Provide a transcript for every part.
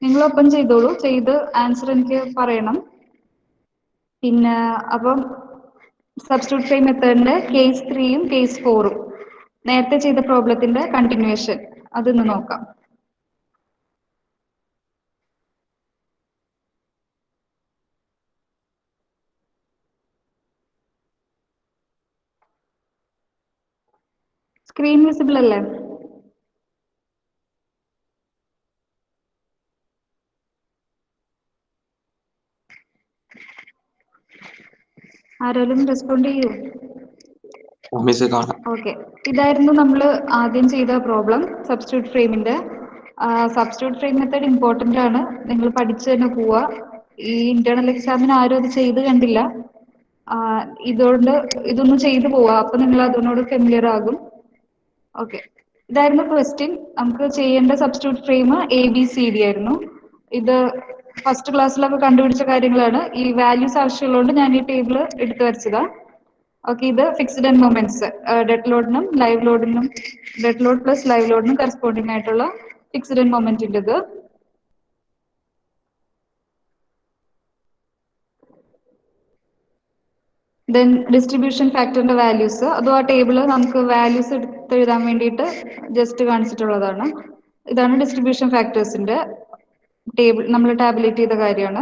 നിങ്ങൾ ഒപ്പം ചെയ്തോളൂ, ചെയ്ത് ആൻസർ എനിക്ക് പറയണം. പിന്നെ അപ്പം സബ്സ്റ്റിറ്റ്യൂട്ട് ഫ്രെയിം മെത്തേഡിന്റെ കേസ് 3യും കേസ് 4ഉം നേരത്തെ ചെയ്ത പ്രോബ്ലത്തിന്റെ കണ്ടിന്യൂവേഷൻ അതൊന്ന് നോക്കാം. സ്ക്രീൻ വിസിബിൾ അല്ലേ? ആരെങ്കിലും റെസ്പോണ്ട് ചെയ്യൂ? ഓക്കെ, ഇതായിരുന്നു നമ്മൾ ആദ്യം ചെയ്ത പ്രോബ്ലം സബ്സ്റ്റിറ്റ്യൂട്ട് ഫ്രെയിമിന്റെ. സബ്സ്റ്റിറ്റ്യൂട്ട് ഫ്രെയിം മെത്തേഡ് ഇമ്പോർട്ടന്റ് ആണ്, നിങ്ങൾ പഠിച്ചു തന്നെ പോവുക. ഈ ഇന്റേണൽ എക്സാമിന് ആരും അത് ചെയ്ത് കണ്ടില്ല. ഇതുകൊണ്ട് ഇതൊന്ന് ചെയ്തു പോവുക, അപ്പൊ നിങ്ങൾ അതിനോട് ഫെമിലിയർ ആകും. ഓക്കെ, ഇതായിരുന്നു ക്വസ്റ്റ്യൻ. നമുക്ക് ചെയ്യേണ്ട സബ്സ്റ്റിറ്റ്യൂട്ട് ഫ്രെയിം ABCD ആയിരുന്നു. ഇത് ഫസ്റ്റ് ക്ലാസ്സിലൊക്കെ കണ്ടുപിടിച്ച കാര്യങ്ങളാണ്. ഈ വാല്യൂസ് ആവശ്യമുള്ളതുകൊണ്ട് ഞാൻ ഈ ടേബിൾ എടുത്തു വരച്ചതാ. ഓക്കെ, ഇത് ഫിക്സ്ഡ് എൻഡ് മൊമെന്റ്സ്, ഡെഡ് ലോഡിനും ലൈവ് ലോഡിനും, ഡെഡ് ലോഡ് പ്ലസ് ലൈവ് ലോഡിനും കറസ്പോണ്ടിങ് ആയിട്ടുള്ള ഫിക്സ്ഡ് എൻഡ് മൊമെന്റിന്റെ ഇത്. ദെൻ ഡിസ്ട്രിബ്യൂഷൻ ഫാക്ടറിന്റെ വാല്യൂസ്, അതും ആ ടേബിള് നമുക്ക് വാല്യൂസ് എടുത്ത് എഴുതാൻ വേണ്ടിയിട്ട് ജസ്റ്റ് കാണിച്ചിട്ടുള്ളതാണ്. ഇതാണ് ഡിസ്ട്രിബ്യൂഷൻ ഫാക്ടേഴ്സിന്റെ ടേബിൾ, നമ്മൾ ടാബുലേറ്റ് ചെയ്ത കാര്യമാണ്.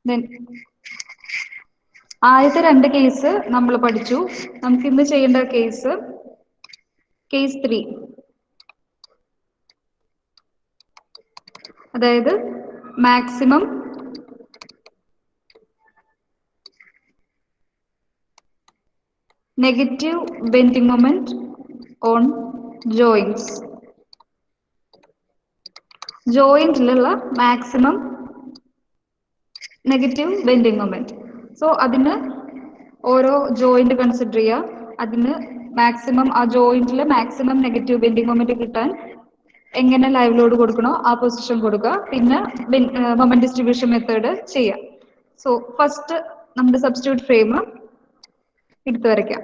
ദെൻ ആദ്യത്തെ 2 കേസ് നമ്മൾ പഠിച്ചു. നമുക്ക് ഇന്ന് ചെയ്യേണ്ട കേസ് 3, അതായത് maximum negative bending moment on joints. ജോയിന്റിലുള്ള maximum negative bending moment. So അതിന് ഓരോ ജോയിന്റ് കൺസിഡർ ചെയ്യുക, അതിന് മാക്സിമം ആ ജോയിന്റിൽ മാക്സിമം നെഗറ്റീവ് ബെൻഡിങ് മൊമെന്റ് കിട്ടാൻ എങ്ങനെ ലൈവ് ലോഡ് കൊടുക്കണോ ആ പൊസിഷൻ കൊടുക്കുക, പിന്നെ മൊമെന്റ് ഡിസ്ട്രിബ്യൂഷൻ മെത്തേഡ് ചെയ്യാം. സോ ഫസ്റ്റ് നമ്മുടെ സബ്സ്റ്റിറ്റ്യൂട്ട് ഫ്രെയിം എടുത്തു വരയ്ക്കാം.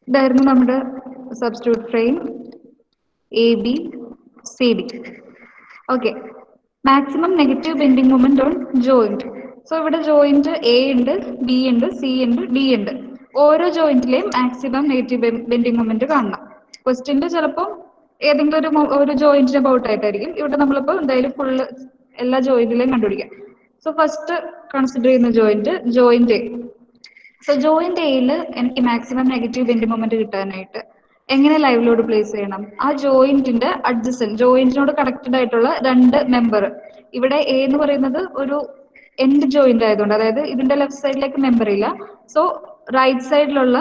ഇതായിരുന്നു നമ്മുടെ substitute frame ABCD. Okay, maximum negative bending moment on joint. So ഇവിടെ ജോയിന്റ് A ഉണ്ട്, B ഉണ്ട്, C ഉണ്ട്, D ഉണ്ട്. ഓരോ ജോയിന്റിലെയും മാക്സിമം നെഗറ്റീവ് ബെൻഡിങ് മൊമെന്റ് കാണണം. ക്വസ്റ്റ്യന്റെ ചിലപ്പോൾ ഏതെങ്കിലും ഒരു ജോയിന്റിന്റെ അബൌട്ട് ആയിട്ടായിരിക്കും. ഇവിടെ നമ്മളിപ്പോൾ എന്തായാലും ഫുള്ള് എല്ലാ ജോയിന്റിലെയും കണ്ടുപിടിക്കാം. സോ ഫസ്റ്റ് കൺസിഡർ ചെയ്യുന്ന ജോയിന്റ് A. സോ ജോയിന്റ് എയിൽ എനിക്ക് മാക്സിമം നെഗറ്റീവ് ബെൻഡിങ് മൊമെന്റ് കിട്ടാനായിട്ട് എങ്ങനെ ലൈവ് ലോഡ് പ്ലേസ് ചെയ്യണം? ആ ജോയിന്റിന്റെ അഡ്ജസന്റ്, ജോയിന്റിനോട് കണക്റ്റഡ് ആയിട്ടുള്ള 2 മെമ്പർ, ഇവിടെ A എന്ന് പറയുന്നത് ഒരു എൻഡ് ജോയിന്റ് ആയതുകൊണ്ട്, അതായത് ഇതിന്റെ ലെഫ്റ്റ് സൈഡിലേക്ക് മെമ്പർ ഇല്ല. സോ റൈറ്റ് സൈഡിലുള്ള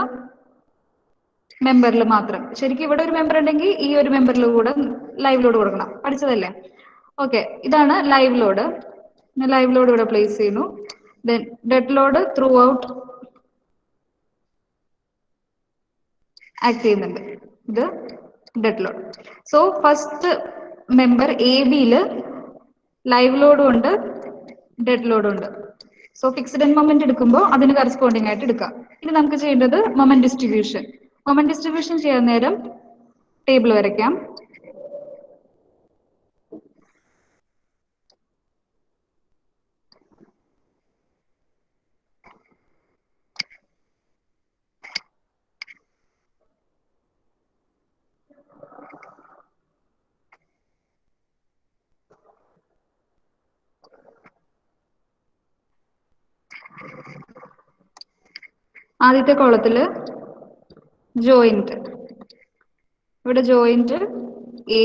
മെമ്പറിൽ മാത്രം, ശരിക്കും ഇവിടെ ഒരു മെമ്പർ ഉണ്ടെങ്കിൽ ഈ ഒരു മെമ്പറിൽ കൂടെ ലൈവ് ലോഡ് കൊടുക്കണം, പഠിച്ചതല്ലേ? ഓക്കെ, ഇതാണ് ലൈവ് ലോഡ്. ലൈവ് ലോഡ് ഇവിടെ പ്ലേസ് ചെയ്യുന്നു. Then dead load throughout act ചെയ്യുന്നുണ്ട്. ഇത് dead load. So first member ABയിൽ ലൈവ് ലോഡും ഉണ്ട്, ഡെഡ് ലോഡും ഉണ്ട്. സോ ഫിക്സ്ഡ് എൻഡ് മൊമെന്റ് എടുക്കുമ്പോൾ അതിന് കറസ്പോണ്ടിങ് ആയിട്ട് എടുക്കാം. ഇനി നമുക്ക് ചെയ്യേണ്ടത് മൊമെന്റ് ഡിസ്ട്രിബ്യൂഷൻ. മൊമെന്റ് ഡിസ്ട്രിബ്യൂഷൻ ചെയ്യാൻ നേരം ടേബിൾ വരയ്ക്കാം. ആദ്യത്തെ കോളത്തില് ജോയിന്റ്, ഇവിടെ joint A,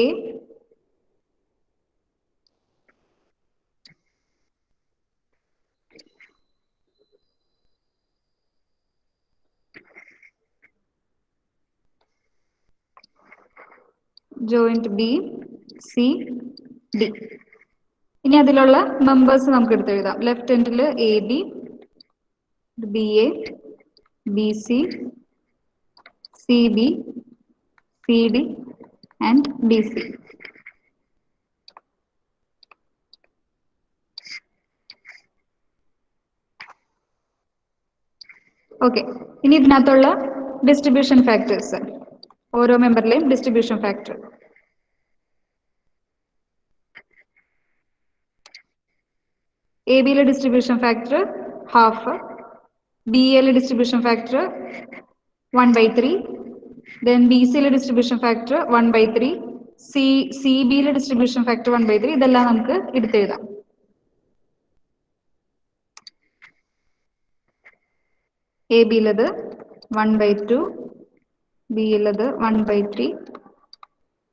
joint B, C, D. ഇനി അതിലുള്ള മെമ്പേഴ്സ് നമുക്ക് എടുത്ത് എഴുതാം. ലെഫ്റ്റ് എൻഡിൽ AB, BA, BC, CB, CD, and DC. Okay, ഇനി ഇതിനകത്തുള്ള ഡിസ്ട്രിബ്യൂഷൻ ഫാക്ടേഴ്സ്, ഓരോ മെമ്പറിലെയും ഡിസ്ട്രിബ്യൂഷൻ ഫാക്ടർ. എ ബിയിലെ ഡിസ്ട്രിബ്യൂഷൻ ഫാക്ടർ ഹാഫ്, ബി എയിലെ ഡിസ്ട്രിബ്യൂഷൻ ഫാക്ടർ 1/3, ദെൻ ബി സിയിലെ ഡിസ്ട്രിബ്യൂഷൻ ഫാക്ടർ 1/3, സി ബിയിലെ ഡിസ്ട്രിബ്യൂഷൻ ഫാക്ടർ 1/3. ഇതെല്ലാം നമുക്ക് എടുത്തെഴുതാം. എ ബിയിലത് 1/2, ബിയിലത് 1/3,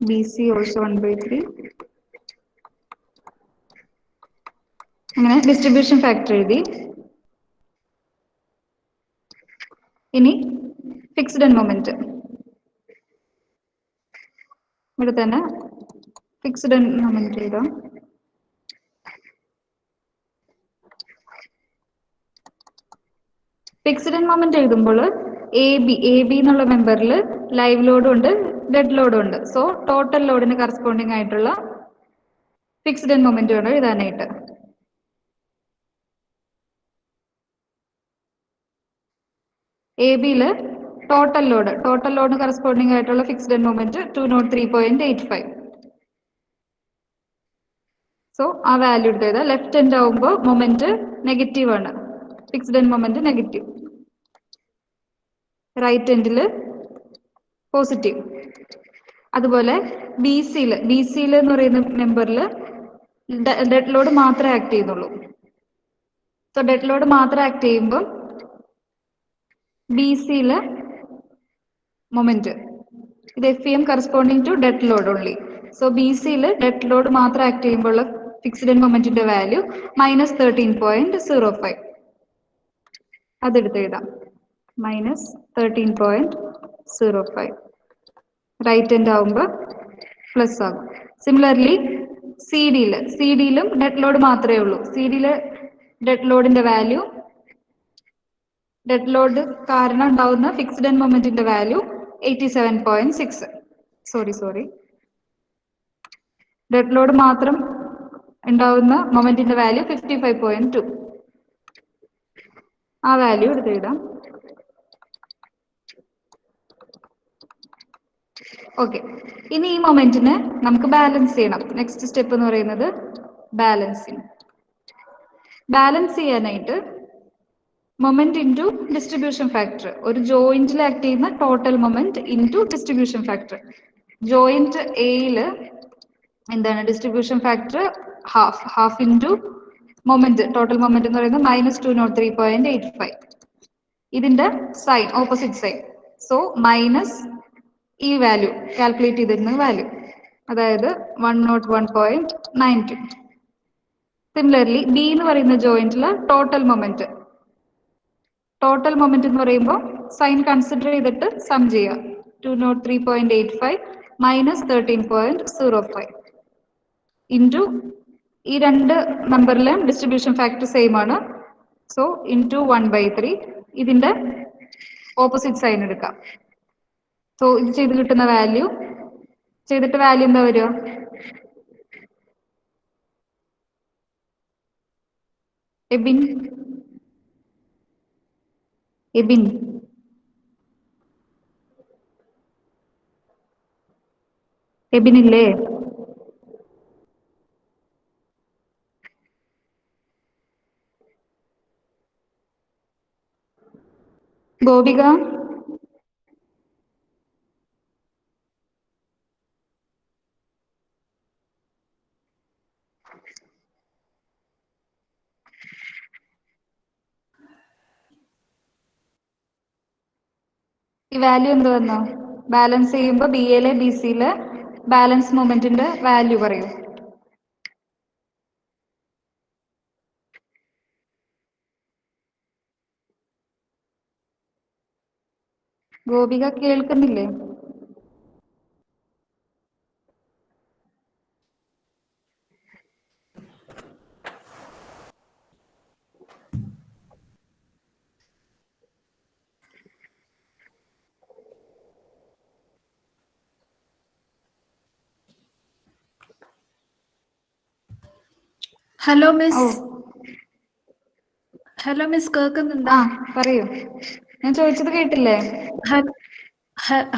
ബി സി ഓൾസോ 1/3. അങ്ങനെ ഡിസ്ട്രിബ്യൂഷൻ ഫാക്ടർ എഴുതി. ഇനി ഫിക്സ്ഡ് ആൻഡ് മൊമെന്റ്. ഇവിടെ തന്നെ ഫിക്സ്ഡ് ആൻഡ് മൊമെന്റ് എഴുതാം. ഫിക്സ്ഡ് ആൻഡ് മൊമെന്റ് എഴുതുമ്പോൾ എ ബി എന്നുള്ള മെമ്പറിൽ ലൈവ് ലോഡും ഉണ്ട്, ഡെഡ് ലോഡും ഉണ്ട്. സോ ടോട്ടൽ ലോഡിന് കറസ്പോണ്ടിങ് ആയിട്ടുള്ള ഫിക്സ്ഡ് ആൻഡ് മൊമെന്റ് വേണം എഴുതാനായിട്ട്. എ ബിയില് ടോട്ടൽ ലോഡിന് കറസ്പോണ്ടിങ് ആയിട്ടുള്ള ഫിക്സ്ഡ് ആൻഡ് മൊമെന്റ് 203.85. സോ ആ വാല്യൂ എടുത്ത് എഴുതാം. ലെഫ്റ്റ് എൻഡ് ആവുമ്പോൾ മൊമെന്റ് നെഗറ്റീവ് ആണ്, fixed and moment negative. Right എൻഡിൽ പോസിറ്റീവ്. അതുപോലെ ബി സിയിൽ എന്ന് പറയുന്ന മെമ്പറിൽ ഡെഡ് ലോഡ് മാത്രമേ ആക്ട് ചെയ്യുന്നുള്ളൂ. സോ ഡെഡ് ലോഡ് മാത്രം ആക്ട് ചെയ്യുമ്പോൾ ബി സിയിലെ മൊമെന്റ് ഇത് FEM corresponding to dead load only. So B സിയിൽ ഡെഡ് ലോഡ് മാത്രം ആക്ട് ചെയ്യുമ്പോൾ ഫിക്സ്ഡ് ആൻഡ് മൊമെന്റിന്റെ വാല്യൂ -13.05. അതെടുത്ത് എഴുതാം, -13.05. റൈറ്റ് എൻഡ് ആവുമ്പോൾ പ്ലസ് ആകും. സിമിലർലി സി ഡിയിലും ഡെഡ് ലോഡ് മാത്രമേ ഉള്ളൂ. സി ഡിയിലെ ഡെഡ് ലോഡിന്റെ വാല്യൂ, ഡെഡ് ലോഡ് കാരണം ഉണ്ടാവുന്ന ഫിക്സ്ഡ് ആൻഡ് മൊമെന്റിന്റെ വാല്യൂ 87.6. സോറി ഡെഡ് ലോഡ് മാത്രം ഉണ്ടാവുന്ന മൊമെന്റിന്റെ വാല്യൂ 55.2. ആ വാല്യൂ എടുത്ത് എഴുതാം. ഓക്കെ, ഇനി ഈ മൊമെന്റിനെ നമുക്ക് ബാലൻസ് ചെയ്യണം. നെക്സ്റ്റ് സ്റ്റെപ്പ് എന്ന് പറയുന്നത് ബാലൻസിങ്. ബാലൻസ് ചെയ്യാനായിട്ട് മൊമെന്റ് ഇൻറ്റു ഡിസ്ട്രിബ്യൂഷൻ ഫാക്ടർ, ഒരു ജോയിന്റിൽ ആക്ട് ചെയ്യുന്ന total moment into distribution factor. Joint എയിൽ എന്താണ് distribution factor half into moment, total moment എന്ന് പറയുന്നത് -203.85. ഇതിന്റെ sign opposite sign. So minus ഈ വാല്യൂ കാൽക്കുലേറ്റ് ചെയ്തിരുന്ന വാല്യൂ, അതായത് 101.92. സിമിലർലി ബി എന്ന് പറയുന്ന ജോയിന്റില് ടോട്ടൽ മൊമെന്റ് എന്ന് പറയുമ്പോൾ സൈൻ കൺസിഡർ ചെയ്തിട്ട് സം ചെയ്യുക. 203.85 -13.05 ഇൻറ്റു ഈ രണ്ട് നമ്പറിലെയും ഡിസ്ട്രിബ്യൂഷൻ ഫാക്ടർ സെയിം ആണ്. So into 1/3. ഇതിന്റെ ഓപ്പോസിറ്റ് സൈൻ എടുക്കാം. സോ ഇത് ചെയ്തിട്ട് വാല്യൂ എന്താ വരിക? എബിൻ ഇല്ലേ? ഗോപിക, ഈ വാല്യൂ എന്ത് വന്നു? ബാലൻസ് ചെയ്യുമ്പോൾ ബി എയിലെ ബി സിയിലെ ബാലൻസ് മൊമെന്റിന്റെ വാല്യൂ പറയൂ. ഗോപിക കേൾക്കുന്നില്ലേ? ഹലോ ഓ മിസ്. ഹലോ മിസ്, കേൾക്കുന്നുണ്ടാ? ആ പറയൂ. ഞാൻ ചോദിച്ചത് കേട്ടില്ലേ?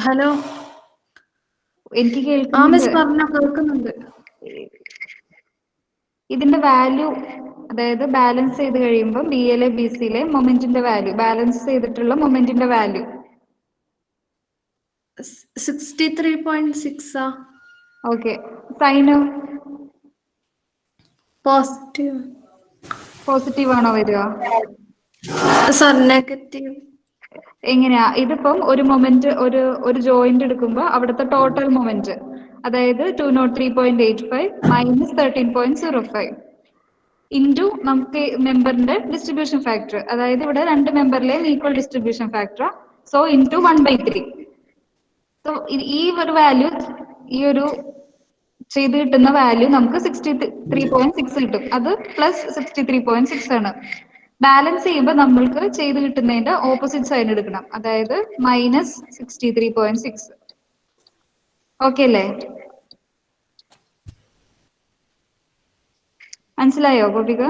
ഹലോ. എനിക്ക് ആ കേൾക്കുന്നുണ്ട്. മിസ് പറഞ്ഞോ, കേൾക്കുന്നുണ്ട്. ഇതിന്റെ വാല്യൂ, അതായത് ബാലൻസ് ചെയ്ത് കഴിയുമ്പോൾ ബി എയിലെ ബി സിയിലെ മൊമെന്റിന്റെ വാല്യൂ, ബാലൻസ് ചെയ്തിട്ടുള്ള മൊമെന്റിന്റെ വാല്യൂ 63.6. ഓക്കെ. സൈനോ പോസിറ്റീവ്. പോസിറ്റീവ് ആണോ വരിക? Sir negative. എങ്ങനെയാ ഇതിപ്പം ഒരു മൊമെന്റ്, ഒരു ജോയിന്റ് എടുക്കുമ്പോൾ അവിടുത്തെ ടോട്ടൽ മൊമെന്റ്, അതായത് 203.85 മൈനസ് 13.05 ഇൻറ്റു നമുക്ക് മെമ്പറിന്റെ ഡിസ്ട്രിബ്യൂഷൻ ഫാക്ടർ, അതായത് ഇവിടെ രണ്ട് മെമ്പറിലെയും equal distribution factor, so into 1/3. So ഈ ഒരു വാല്യൂ, ഈ ഒരു ചെയ്ത് കിട്ടുന്ന വാല്യൂ നമുക്ക് 63.6 കിട്ടും. അത് പ്ലസ് 63.6 ആണ്. ബാലൻസ് ചെയ്യുമ്പോൾ നമ്മൾക്ക് ചെയ്ത് കിട്ടുന്നതിന്റെ ഓപ്പോസിറ്റ് സൈൻ എടുക്കണം, അതായത് മൈനസ് 63.6. ഓക്കെ അല്ലേ? മനസ്സിലായോ ഗോപിക?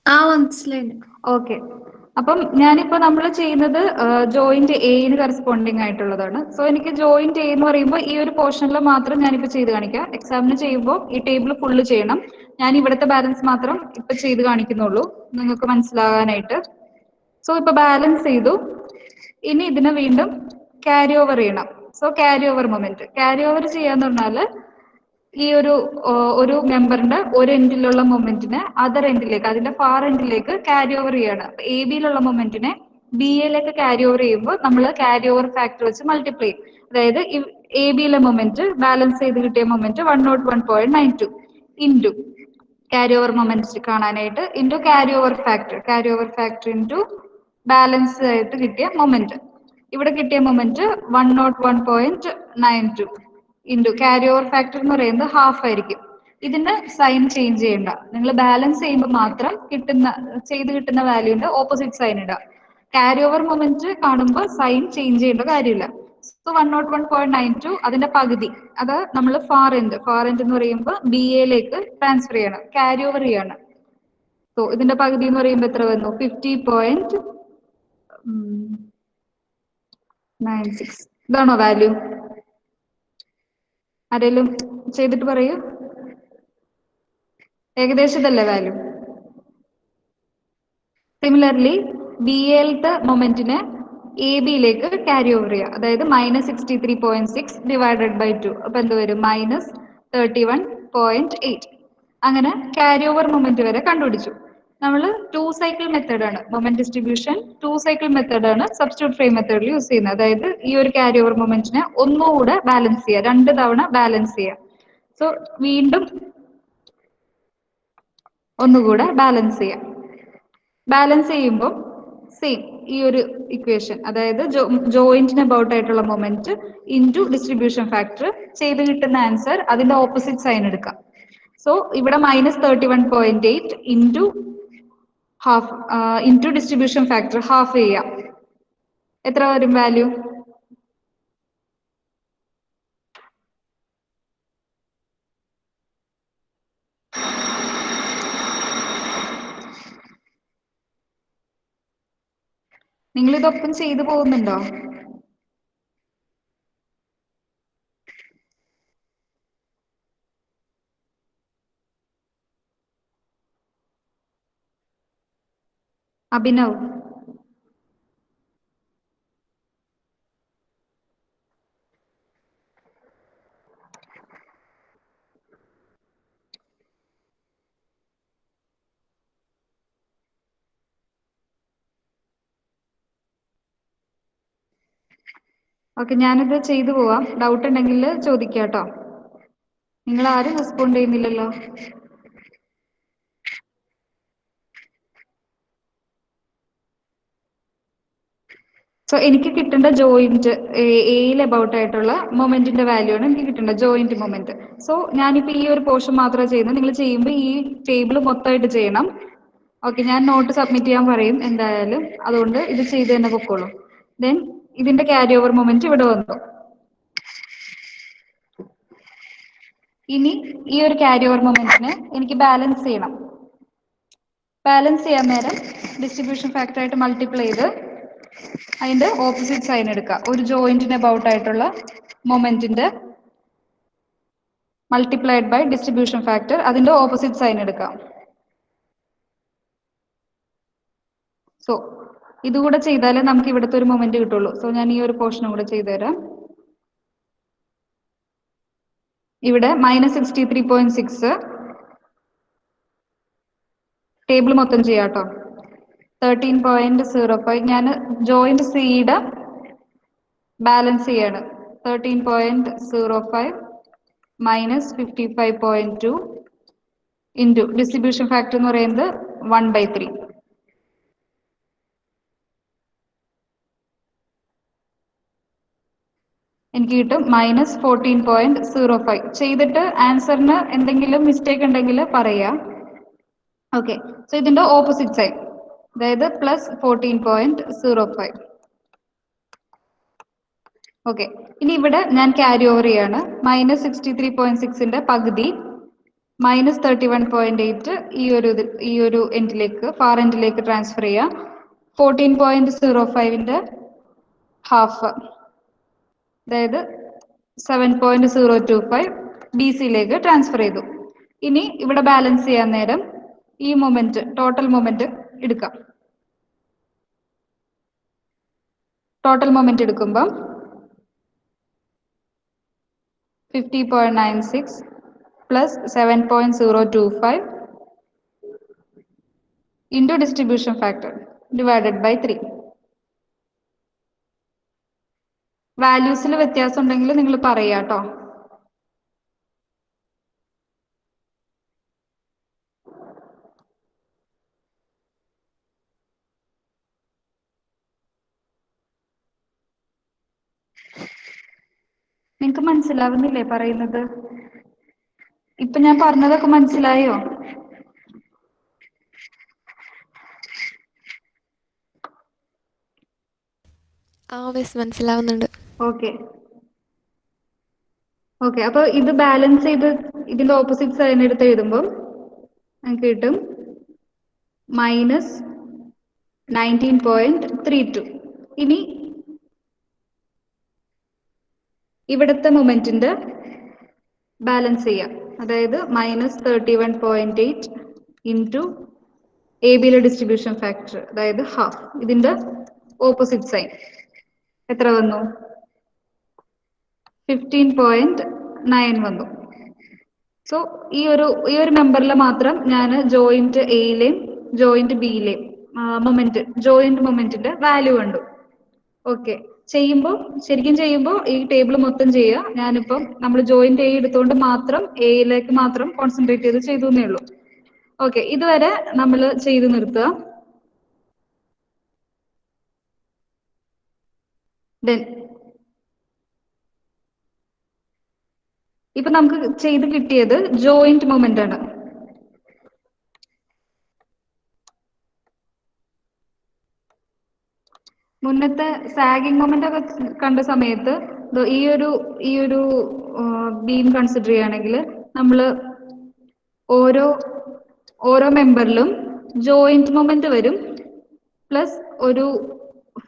ആ മനസ്സിലായി. ഓക്കെ. അപ്പം ഞാനിപ്പോ നമ്മൾ ചെയ്യുന്നത് ജോയിന്റ് എന് കറസ്പോണ്ടിങ് ആയിട്ടുള്ളതാണ്. സോ എനിക്ക് ജോയിന്റ് എ എന്ന് പറയുമ്പോൾ ഈ ഒരു പോർഷനിൽ മാത്രം ഞാനിപ്പോൾ ചെയ്ത് കാണിക്കാം. എക്സാമിന് ചെയ്യുമ്പോൾ ഈ ടേബിൾ ഫുള്ള് ചെയ്യണം. ഞാൻ ഇവിടുത്തെ ബാലൻസ് മാത്രം ഇപ്പൊ ചെയ്ത് കാണിക്കുന്നുള്ളൂ, നിങ്ങൾക്ക് മനസ്സിലാകാനായിട്ട്. സോ ഇപ്പൊ ബാലൻസ് ചെയ്തു. ഇനി ഇതിനെ വീണ്ടും ക്യാരി ഓവർ ചെയ്യണം. So carry over moment, carry over ചെയ്യാന്ന് പറഞ്ഞാല് ഈ ഒരു മെമ്പറിന്റെ ഒരു എൻഡിലുള്ള മൊമെന്റിനെ അതർ എൻഡിലേക്ക്, അതിന്റെ ഫാർ എൻഡിലേക്ക് ക്യാരി ഓവർ ചെയ്യാണ്. എ ബിയിലുള്ള മൊമെന്റിനെ ബി എയിലേക്ക് ക്യാരി ഓവർ ചെയ്യുമ്പോൾ നമ്മൾ ക്യാരി ഓവർ ഫാക്ടർ വെച്ച് മൾട്ടിപ്ലൈ ചെയ്യും. അതായത് എ ബിയിലെ മൊമെന്റ്, ബാലൻസ് ചെയ്ത് കിട്ടിയ moment 101.92 into carry over moment കാണാനായിട്ട് into carry over factor into balance ആയിട്ട് കിട്ടിയ മൊമെന്റ്. ഇവിടെ കിട്ടിയ moment 101.92 into carry over factor എന്ന് പറയുന്നത് ഹാഫ് ആയിരിക്കും. ഇതിന്റെ സൈൻ ചേഞ്ച് ചെയ്യണ്ട, നിങ്ങൾ ബാലൻസ് ചെയ്യുമ്പോൾ മാത്രം ചെയ്ത് കിട്ടുന്ന വാല്യൂന്റെ ഓപ്പോസിറ്റ് സൈൻ ഇടുക. ക്യാരി ഓവർ മൊമെന്റ് കാണുമ്പോൾ സൈൻ ചേഞ്ച് ചെയ്യേണ്ട കാര്യമില്ല. സോ 101.92 അതിന്റെ പകുതി, അത് നമ്മൾ ഫാർ എൻഡ് എന്ന് പറയുമ്പോൾ ബി എയിലേക്ക് ട്രാൻസ്ഫർ ചെയ്യണം, ക്യാരി ഓവർ ചെയ്യണം. സോ ഇതിന്റെ പകുതി എന്ന് പറയുമ്പോൾ എത്ര വന്നു? 50.96. ഇതാണോ വാല്യൂ? ആരെങ്കിലും ചെയ്തിട്ട് പറയൂ. ഏകദേശം ഇതല്ലേ വാല്യൂ? സിമിലർലി ബി എയിലത്തെ മൊമെന്റിനെ എ ബിയിലേക്ക് ക്യാരി ഓവർ ചെയ്യുക, അതായത് മൈനസ് 63.6 ഡിവൈഡഡ് ബൈ 2. അപ്പൊ എന്ത് വരും? മൈനസ് 31.8. അങ്ങനെ ക്യാരി ഓവർ മൊമെന്റ് വരെ കണ്ടുപിടിച്ചു. നമ്മൾ 2 സൈക്കിൾ മെത്തേഡ് ആണ് മൊമെന്റ് ഡിസ്ട്രിബ്യൂഷൻ, 2 സൈക്കിൾ മെത്തേഡ് ആണ് സബ്സ്റ്റിറ്റ്യൂട്ട് ഫ്രെയിം മെത്തേഡിൽ യൂസ് ചെയ്യുന്നത്. അതായത് ഈ ഒരു ക്യാരി ഓവർ മൊമെന്റിനെ ഒന്നുകൂടെ ബാലൻസ് ചെയ്യുക, 2 തവണ ബാലൻസ് ചെയ്യുക. സോ വീണ്ടും ഒന്നുകൂടെ ബാലൻസ് ചെയ്യാം. ബാലൻസ് ചെയ്യുമ്പോൾ സെയിം ഈ ഒരു ഇക്വേഷൻ, അതായത് ജോയിന്റിന് അബൌട്ട് ആയിട്ടുള്ള മൊമെന്റ് ഇൻറ്റു ഡിസ്ട്രിബ്യൂഷൻ ഫാക്ടർ, ചെയ്ത് കിട്ടുന്ന ആൻസർ അതിന്റെ ഓപ്പോസിറ്റ് സൈൻ എടുക്കാം. സോ ഇവിടെ minus 31.8 into half into distribution factor half ചെയ്യാം. എത്ര വരും വാല്യൂ? നിങ്ങൾ ഇതൊപ്പം ചെയ്തു പോകുന്നുണ്ടോ? അഭിനവ്, ഓക്കെ, ഞാനിത് ചെയ്തു പോവാം. ഡൗട്ട് ഉണ്ടെങ്കിൽ ചോദിക്കാം കേട്ടോ. നിങ്ങൾ ആരും റെസ്പോണ്ട് ചെയ്യുന്നില്ലല്ലോ. സോ എനിക്ക് കിട്ടേണ്ട ജോയിന്റ് എയിൽ അബൌട്ട് ആയിട്ടുള്ള മൊമെന്റിന്റെ വാല്യൂ ആണ് എനിക്ക് കിട്ടേണ്ട ജോയിന്റ് മൊമെന്റ്. സോ ഞാനിപ്പോൾ ഈ ഒരു പോർഷൻ മാത്രമേ ചെയ്യുന്നത്. നിങ്ങൾ ചെയ്യുമ്പോൾ ഈ ടേബിൾ മൊത്തമായിട്ട് ചെയ്യണം. ഓക്കെ, ഞാൻ നോട്ട് സബ്മിറ്റ് ചെയ്യാൻ പറയും എന്തായാലും, അതുകൊണ്ട് ഇത് ചെയ്ത് തന്നെ പൊക്കോളൂ. ദെൻ ഇതിന്റെ ക്യാരി ഓവർ മൊമെന്റ് ഇവിടെ വന്നു. ഇനി ഈ ഒരു ക്യാരി ഓവർ മൊമെന്റിനെ എനിക്ക് ബാലൻസ് ചെയ്യണം. ബാലൻസ് ചെയ്യാൻ നേരം ഡിസ്ട്രിബ്യൂഷൻ ഫാക്ടർ ആയിട്ട് മൾട്ടിപ്ലൈ ചെയ്ത് അതിന്റെ ഓപ്പോസിറ്റ് സൈൻ എടുക്കുക. ഒരു ജോയിന്റിന് അബൌട്ട് ആയിട്ടുള്ള മൊമെന്റിന്റെ മൾട്ടിപ്ലൈഡ് ബൈ ഡിസ്ട്രിബ്യൂഷൻ ഫാക്ടർ, അതിന്റെ ഓപ്പോസിറ്റ് സൈൻ എടുക്കാം. സോ ഇതുകൂടെ ചെയ്താലേ നമുക്ക് ഇവിടുത്തെ ഒരു മൊമെന്റ് കിട്ടുള്ളൂ. സോ ഞാൻ ഈ ഒരു പോർഷനും കൂടെ ചെയ്തുതരാം. ഇവിടെ -63.6 ടേബിൾ മൊത്തം ചെയ്യാം കേട്ടോ. 13.05 ഞാൻ ജോയിന്റ് സിയുടെ ബാലൻസ് ചെയ്യാണ്. 13.05 -55.2 ഇൻറ്റു ഡിസ്ട്രിബ്യൂഷൻ ഫാക്ടർ എന്ന് പറയുന്നത് 1/3. എനിക്ക് കിട്ടും -14.05. ചെയ്തിട്ട് ആൻസറിന് എന്തെങ്കിലും മിസ്റ്റേക്ക് ഉണ്ടെങ്കിൽ പറയാം. ഓക്കെ, സോ ഇതിന്റെ ഓപ്പോസിറ്റ് സൈൻ, അതായത് +14.05. ഓക്കെ, ഇനി ഇവിടെ ഞാൻ ക്യാരി ഓവർ ചെയ്യാണ്. -63.6ന്റെ പകുതി -31.8 ഈ ഒരു എൻഡിലേക്ക്, ഫാർ എൻഡിലേക്ക് ട്രാൻസ്ഫർ ചെയ്യാം. 14.05ന്റെ ഹാഫ്, അതായത് 7.025 ബി സിയിലേക്ക് ട്രാൻസ്ഫർ ചെയ്തു. ഇനി ഇവിടെ ബാലൻസ് ചെയ്യാൻ നേരം ഈ മൊമെന്റ്, ടോട്ടൽ മൊമെന്റ് എടുക്കാം. ടോട്ടൽ മൊമെന്റ് എടുക്കുമ്പം 50.96 plus 7.025 into distribution factor divided by 3. വാല്യൂസിൽ വ്യത്യാസം ഉണ്ടെങ്കിൽ നിങ്ങൾ പറയാ കേട്ടോ. നിങ്ങക്ക് മനസ്സിലാവുന്നില്ലേ പറയുന്നത്? ഇപ്പൊ ഞാൻ പറഞ്ഞതൊക്കെ മനസ്സിലായോ? മനസ്സിലാവുന്നുണ്ട്. ഓക്കെ ഓക്കെ, അപ്പൊ ഇത് ബാലൻസ് ചെയ്ത് ഇതിന്റെ ഓപ്പോസിറ്റ് സൈൻ എടുത്ത് എഴുതുമ്പോൾ നമുക്ക് കിട്ടും -19.32. ഇനി ഇവിടുത്തെ മൊമെന്റിന്റെ ബാലൻസ് ചെയ്യാം, അതായത് -31.8 ഇൻറ്റു എ ബിയിലെ ഡിസ്ട്രിബ്യൂഷൻ ഫാക്ടർ, അതായത് ഹാഫ്. ഇതിന്റെ ഓപ്പോസിറ്റ് സൈൻ എത്ര വന്നു? 15.9 വന്നു. സോ ഈ ഒരു മെമ്പറിൽ മാത്രം ഞാൻ ജോയിന്റ് എയിലെയും ജോയിന്റ് ബിയിലെയും ജോയിന്റ് മൊമെന്റിന്റെ വാല്യൂ കണ്ടു. ഓക്കെ, ശരിക്കും ചെയ്യുമ്പോൾ ഈ ടേബിൾ മൊത്തം ചെയ്യുക. ഞാനിപ്പം നമ്മൾ ജോയിന്റ് എ എടുത്തുകൊണ്ട് മാത്രം എയിലേക്ക് മാത്രം കോൺസെൻട്രേറ്റ് ചെയ്ത് ചെയ്തു എന്നേ ഉള്ളൂ. ഓക്കെ, ഇതുവരെ നമ്മൾ ചെയ്ത് നിർത്തുക. ദെൻ ഇപ്പൊ നമുക്ക് ചെയ്ത് കിട്ടിയത് ജോയിന്റ് മൊമെന്റ് ആണ്. മുന്നത്തെ സാഗിങ് മൊമെന്റ് ഒക്കെ കണ്ട സമയത്ത് ഈ ഒരു ബീം കൺസിഡർ ചെയ്യുകയാണെങ്കിൽ നമ്മൾ ഓരോ മെമ്പറിലും ജോയിന്റ് മൊമെന്റ് വരും, പ്ലസ് ഒരു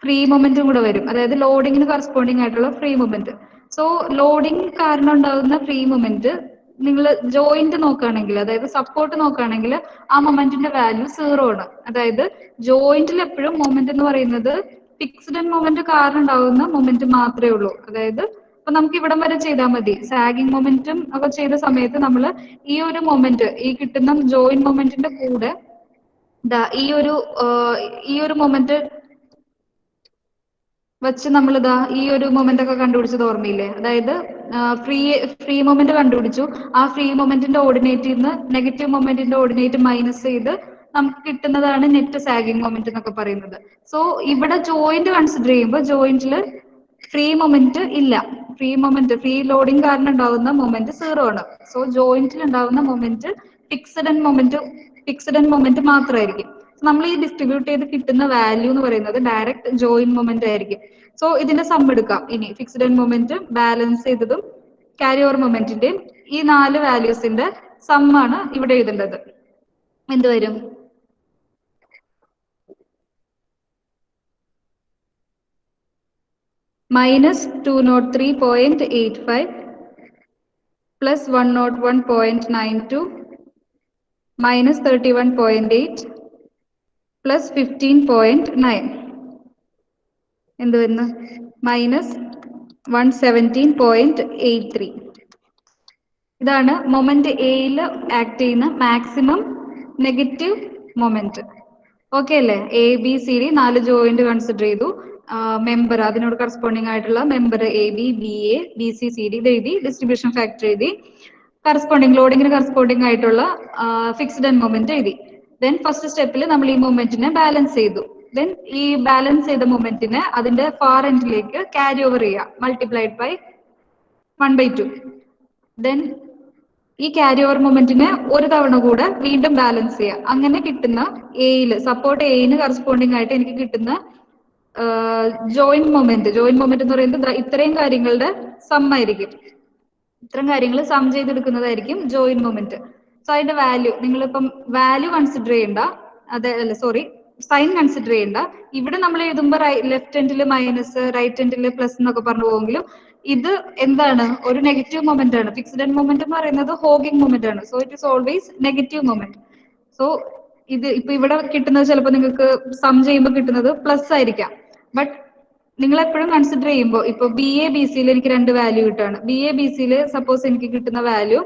ഫ്രീ മൊമെന്റും കൂടെ വരും, അതായത് ലോഡിങ്ങിന് കറസ്പോണ്ടിങ് ആയിട്ടുള്ള ഫ്രീ മൊമെന്റ്. സോ ലോഡിങ് കാരണം ഉണ്ടാകുന്ന ഫ്രീ മൊമെന്റ് നിങ്ങൾ ജോയിന്റ് നോക്കുകയാണെങ്കിൽ, അതായത് സപ്പോർട്ട് നോക്കുകയാണെങ്കിൽ ആ മൊമെന്റിന്റെ വാല്യൂ 0 ആണ്. അതായത് ജോയിന്റിൽ എപ്പോഴും മൊമെന്റ് എന്ന് പറയുന്നത് ഫിക്സ്ഡ് മൊമെന്റ് കാരണം ഉണ്ടാകുന്ന മൊമെന്റ് മാത്രമേ ഉള്ളൂ. അതായത് ഇപ്പൊ നമുക്ക് ഇവിടം വരെ ചെയ്താൽ മതി. സാഗിങ് മൊമെന്റും ഒക്കെ ചെയ്ത സമയത്ത് നമ്മൾ ഈ ഒരു മൊമെന്റ്, ഈ കിട്ടുന്ന ജോയിന്റ് മൊമെന്റിന്റെ കൂടെ ഈ ഒരു മൊമെന്റ് വെച്ച് നമ്മളിതാ ഈ ഒരു മൊമെന്റ് ഒക്കെ കണ്ടുപിടിച്ചത് ഓർമ്മയില്ലേ? അതായത് ഫ്രീ മൊമെന്റ് കണ്ടുപിടിച്ചു. ആ ഫ്രീ മൊമെന്റിന്റെ ഓർഡിനേറ്റിൽ നിന്ന് നെഗറ്റീവ് മൊമെന്റിന്റെ ഓർഡിനേറ്റ് മൈനസ് ചെയ്ത് നമുക്ക് കിട്ടുന്നതാണ് നെറ്റ് സാഗിങ് മൊമെന്റ് എന്നൊക്കെ പറയുന്നത്. സോ ഇവിടെ ജോയിന്റ് കൺസിഡർ ചെയ്യുമ്പോൾ ജോയിന്റിൽ ഫ്രീ മൊമെന്റ് ഇല്ല. ഫ്രീ ലോഡിങ് കാരണം ഉണ്ടാകുന്ന മൊമെന്റ് 0 ആണ്. സോ ജോയിന്റിൽ ഉണ്ടാകുന്ന മൊമെന്റ് ഫിക്സ്ഡ് മൊമെന്റ് മാത്രമായിരിക്കും. നമ്മൾ ഈ ഡിസ്ട്രിബ്യൂട്ട് ചെയ്ത് കിട്ടുന്ന വാല്യൂ എന്ന് പറയുന്നത് ഡയറക്റ്റ് ജോയിന്റ് മൊമെന്റ് ആയിരിക്കും. സോ ഇതിന്റെ സം എടുക്കാം. ഇനി ഫിക്സ്ഡ് മൊമെന്റ് ബാലൻസ് ചെയ്തതും ക്യാരി ഓവർ മൊമെന്റിന്റെയും ഈ 4 വാല്യൂസിന്റെ സമ്മാണ് ഇവിടെ എഴുതേണ്ടത്. എന്ത് വരും? -203.85 plus 101.92 minus 31.8 plus 15.9 എന്ത് വരുന്നു? -117.83. ഇതാണ് മൊമെന്റ് എയിൽ ആക്ട് ചെയ്യുന്ന മാക്സിമം നെഗറ്റീവ് മൊമെന്റ്. ഓക്കെ അല്ലേ? A B C D 4 joint consider ചെയ്തു. മെമ്പർ അതിനോട് കറസ്പോണ്ടിങ് ആയിട്ടുള്ള member A B B A B C C D ഇത് എഴുതി. ഡിസ്ട്രിബ്യൂഷൻ ഫാക്ടർ എഴുതി. കറസ്പോണ്ടിങ് ലോഡിങ്ങിന് കറസ്പോണ്ടിങ് ആയിട്ടുള്ള ഫിക്സ്ഡ് എൻഡ് മൊമെന്റ് എഴുതി. ദെൻ ഫസ്റ്റ് സ്റ്റെപ്പിൽ നമ്മൾ ഈ മൊമെന്റിനെ ബാലൻസ് ചെയ്തു. ദെൻ ഈ ബാലൻസ് ചെയ്ത മൊമെന്റിനെ അതിന്റെ ഫാർ എൻഡിലേക്ക് ക്യാരി ഓവർ ചെയ്യുക, മൾട്ടിപ്ലൈഡ് ബൈ 1/2. ദെൻ ഈ ക്യാരി ഓവർ മൊമെന്റിനെ ഒരു തവണ കൂടെ വീണ്ടും ബാലൻസ് ചെയ്യുക. അങ്ങനെ കിട്ടുന്ന എയില് സപ്പോർട്ട് എയിന് കറസ്പോണ്ടിങ് ആയിട്ട് എനിക്ക് കിട്ടുന്ന ജോയിന്റ് മൊമെന്റ് എന്ന് പറയുന്നത് ഇത്രയും കാര്യങ്ങളുടെ സം ആയിരിക്കും. ഇത്തരം കാര്യങ്ങൾ സം ചെയ്തെടുക്കുന്നതായിരിക്കും ജോയിന്റ് മൊമെന്റ്. സോ അതിന്റെ വാല്യൂ നിങ്ങളിപ്പം വാല്യൂ കൺസിഡർ ചെയ്യണ്ട, സൈൻ കൺസിഡർ ചെയ്യണ്ട. ഇവിടെ നമ്മൾ എഴുതുമ്പോൾ ലെഫ്റ്റ് ഹാൻഡിൽ മൈനസ് റൈറ്റ് ഹാൻഡിൽ പ്ലസ് എന്നൊക്കെ പറഞ്ഞു പോവെങ്കിലും ഇത് എന്താണ്? ഒരു നെഗറ്റീവ് മൊമെന്റ് ആണ്. ഫിക്സ്ഡ് എൻഡ് മൊമെന്റ് എന്ന് പറയുന്നത് ഹോഗിങ് മൊമെന്റ് ആണ്. So it is always negative moment. സോ ഇത് ഇപ്പൊ ഇവിടെ കിട്ടുന്നത് ചിലപ്പോൾ നിങ്ങൾക്ക് സം ചെയ്യുമ്പോൾ കിട്ടുന്നത് പ്ലസ് ആയിരിക്കാം. ബട്ട് നിങ്ങൾ എപ്പോഴും കൺസിഡർ ചെയ്യുമ്പോൾ ഇപ്പൊ ബി എ ബി സിയിൽ എനിക്ക് 2 വാല്യൂ കിട്ടുകയാണ്. ബി എ ബി സിയിൽ സപ്പോസ് എനിക്ക് കിട്ടുന്ന വാല്യൂ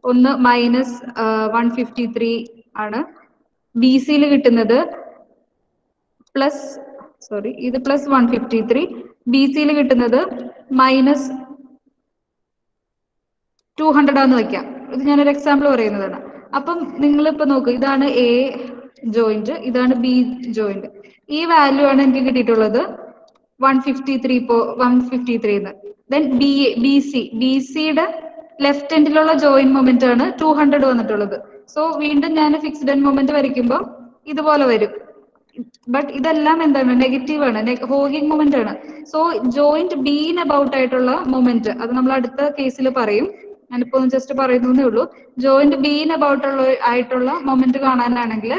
ഒന്ന് -153 ആണ്. ബി സിയിൽ കിട്ടുന്നത് ഇത് +153. ബി സിയിൽ കിട്ടുന്നത് -200 ആണെന്ന് വെക്കാം. ഇത് ഞാനൊരു എക്സാമ്പിൾ പറയുന്നതാണ്. അപ്പം നിങ്ങളിപ്പോ നോക്കൂ, ഇതാണ് എ ജോയിന്റ്, ഇതാണ് ബി ജോയിന്റ്. ഈ വാല്യൂ ആണ് എനിക്ക് കിട്ടിയിട്ടുള്ളത് 153 എന്ന്. ദെൻ ബി സിയുടെ ലെഫ്റ്റ് എൻഡിലുള്ള ജോയിന്റ് മൊമെന്റ് ആണ് 200 വന്നിട്ടുള്ളത്. സോ വീണ്ടും ഞാൻ ഫിക്സ്ഡ് എൻഡ് മൊമെന്റ് വരയ്ക്കുമ്പോൾ ഇതുപോലെ വരും. ബട്ട് ഇതെല്ലാം എന്താണ്? നെഗറ്റീവ് ആണ്, ഹോഗിങ് മൊമെന്റ് ആണ്. സോ ജോയിന്റ് ബീന് അബൌട്ട് ആയിട്ടുള്ള മൊമെന്റ് അത് നമ്മൾ അടുത്ത കേസിൽ പറയും. ഞാനിപ്പോ ജസ്റ്റ് പറയുന്നേ ഉള്ളൂ. ജോയിന്റ് ബീന് അബൌട്ട് ആയിട്ടുള്ള മൊമെന്റ് കാണാനാണെങ്കിൽ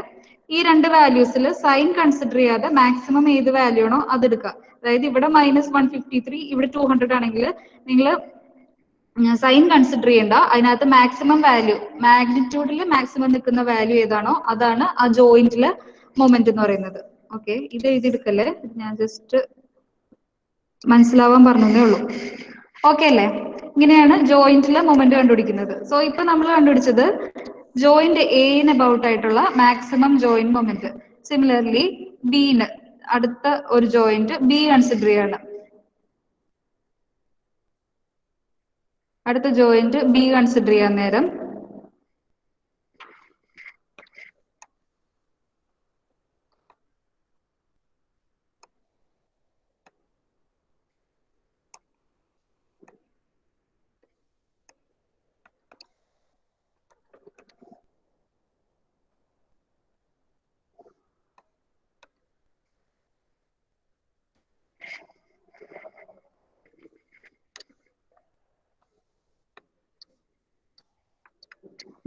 ഈ 2 വാല്യൂസിൽ സൈൻ കൺസിഡർ ചെയ്യാതെ മാക്സിമം ഏത് വാല്യൂ ആണോ അത് എടുക്കുക. അതായത് ഇവിടെ -153 ഇവിടെ 200 ആണെങ്കിൽ നിങ്ങൾ സൈൻ കൺസിഡർ ചെയ്യണ്ട. അതിനകത്ത് മാക്സിമം വാല്യൂ മാഗ്നിറ്റ്യൂഡിൽ മാക്സിമം നിൽക്കുന്ന വാല്യൂ ഏതാണോ അതാണ് ആ ജോയിന്റിലെ മൊമെന്റ് എന്ന് പറയുന്നത്. ഓക്കെ, ഇത് എഴുതിയെടുക്കല്ലേ, ഞാൻ ജസ്റ്റ് മനസ്സിലാവാൻ പറഞ്ഞതേ ഉള്ളൂ. ഓക്കെ അല്ലേ? ഇങ്ങനെയാണ് ജോയിന്റിലെ മൊമെന്റ് കണ്ടുപിടിക്കുന്നത്. സോ ഇപ്പൊ നമ്മൾ കണ്ടുപിടിച്ചത് ജോയിന്റ് എന് അബൌട്ട് ആയിട്ടുള്ള maximum joint moment. Similarly bin അടുത്ത ഒരു ജോയിന്റ് ബി കൺസിഡർ ചെയ്യാണ്. അടുത്ത ജോയിന്റ് ബി കൺസിഡർ ചെയ്യാൻ നേരം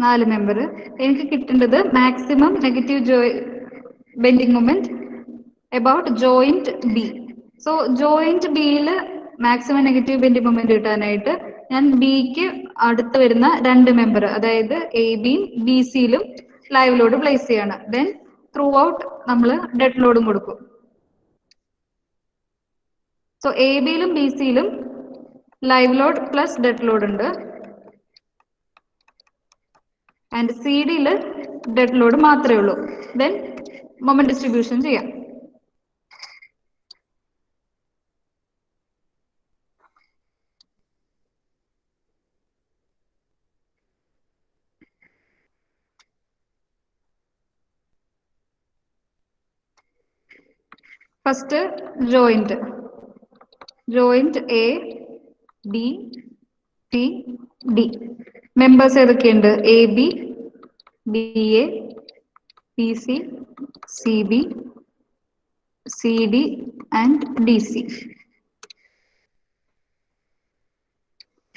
നാല് മെമ്പർ എനിക്ക് കിട്ടേണ്ടത് maximum negative bending moment about joint B. So joint ബിയിൽ മാക്സിമം നെഗറ്റീവ് ബെൻഡിങ് മൊമെന്റ് കിട്ടാനായിട്ട് ഞാൻ ബിക്ക് അടുത്ത് വരുന്ന 2 മെമ്പർ അതായത് എ ബിയും ബി സിയിലും ലൈവ് ലോഡ് പ്ലേസ് ചെയ്യാണ്. ദെൻ ത്രൂ ഔട്ട് നമ്മൾ ഡെഡ് ലോഡും കൊടുക്കും. സോ എ ബിയിലും ബി സിയിലും live load plus dead load ഉണ്ട്. ആൻഡ് സി ഡിയിൽ ഡെഡ് ലോഡ് മാത്രമേ ഉള്ളൂ. ദെൻ മൊമെന്റ് ഡിസ്ട്രിബ്യൂഷൻ ചെയ്യാം. First joint A B C D. Members ഏതൊക്കെയുണ്ട്? A B B A B C C B C D and D C.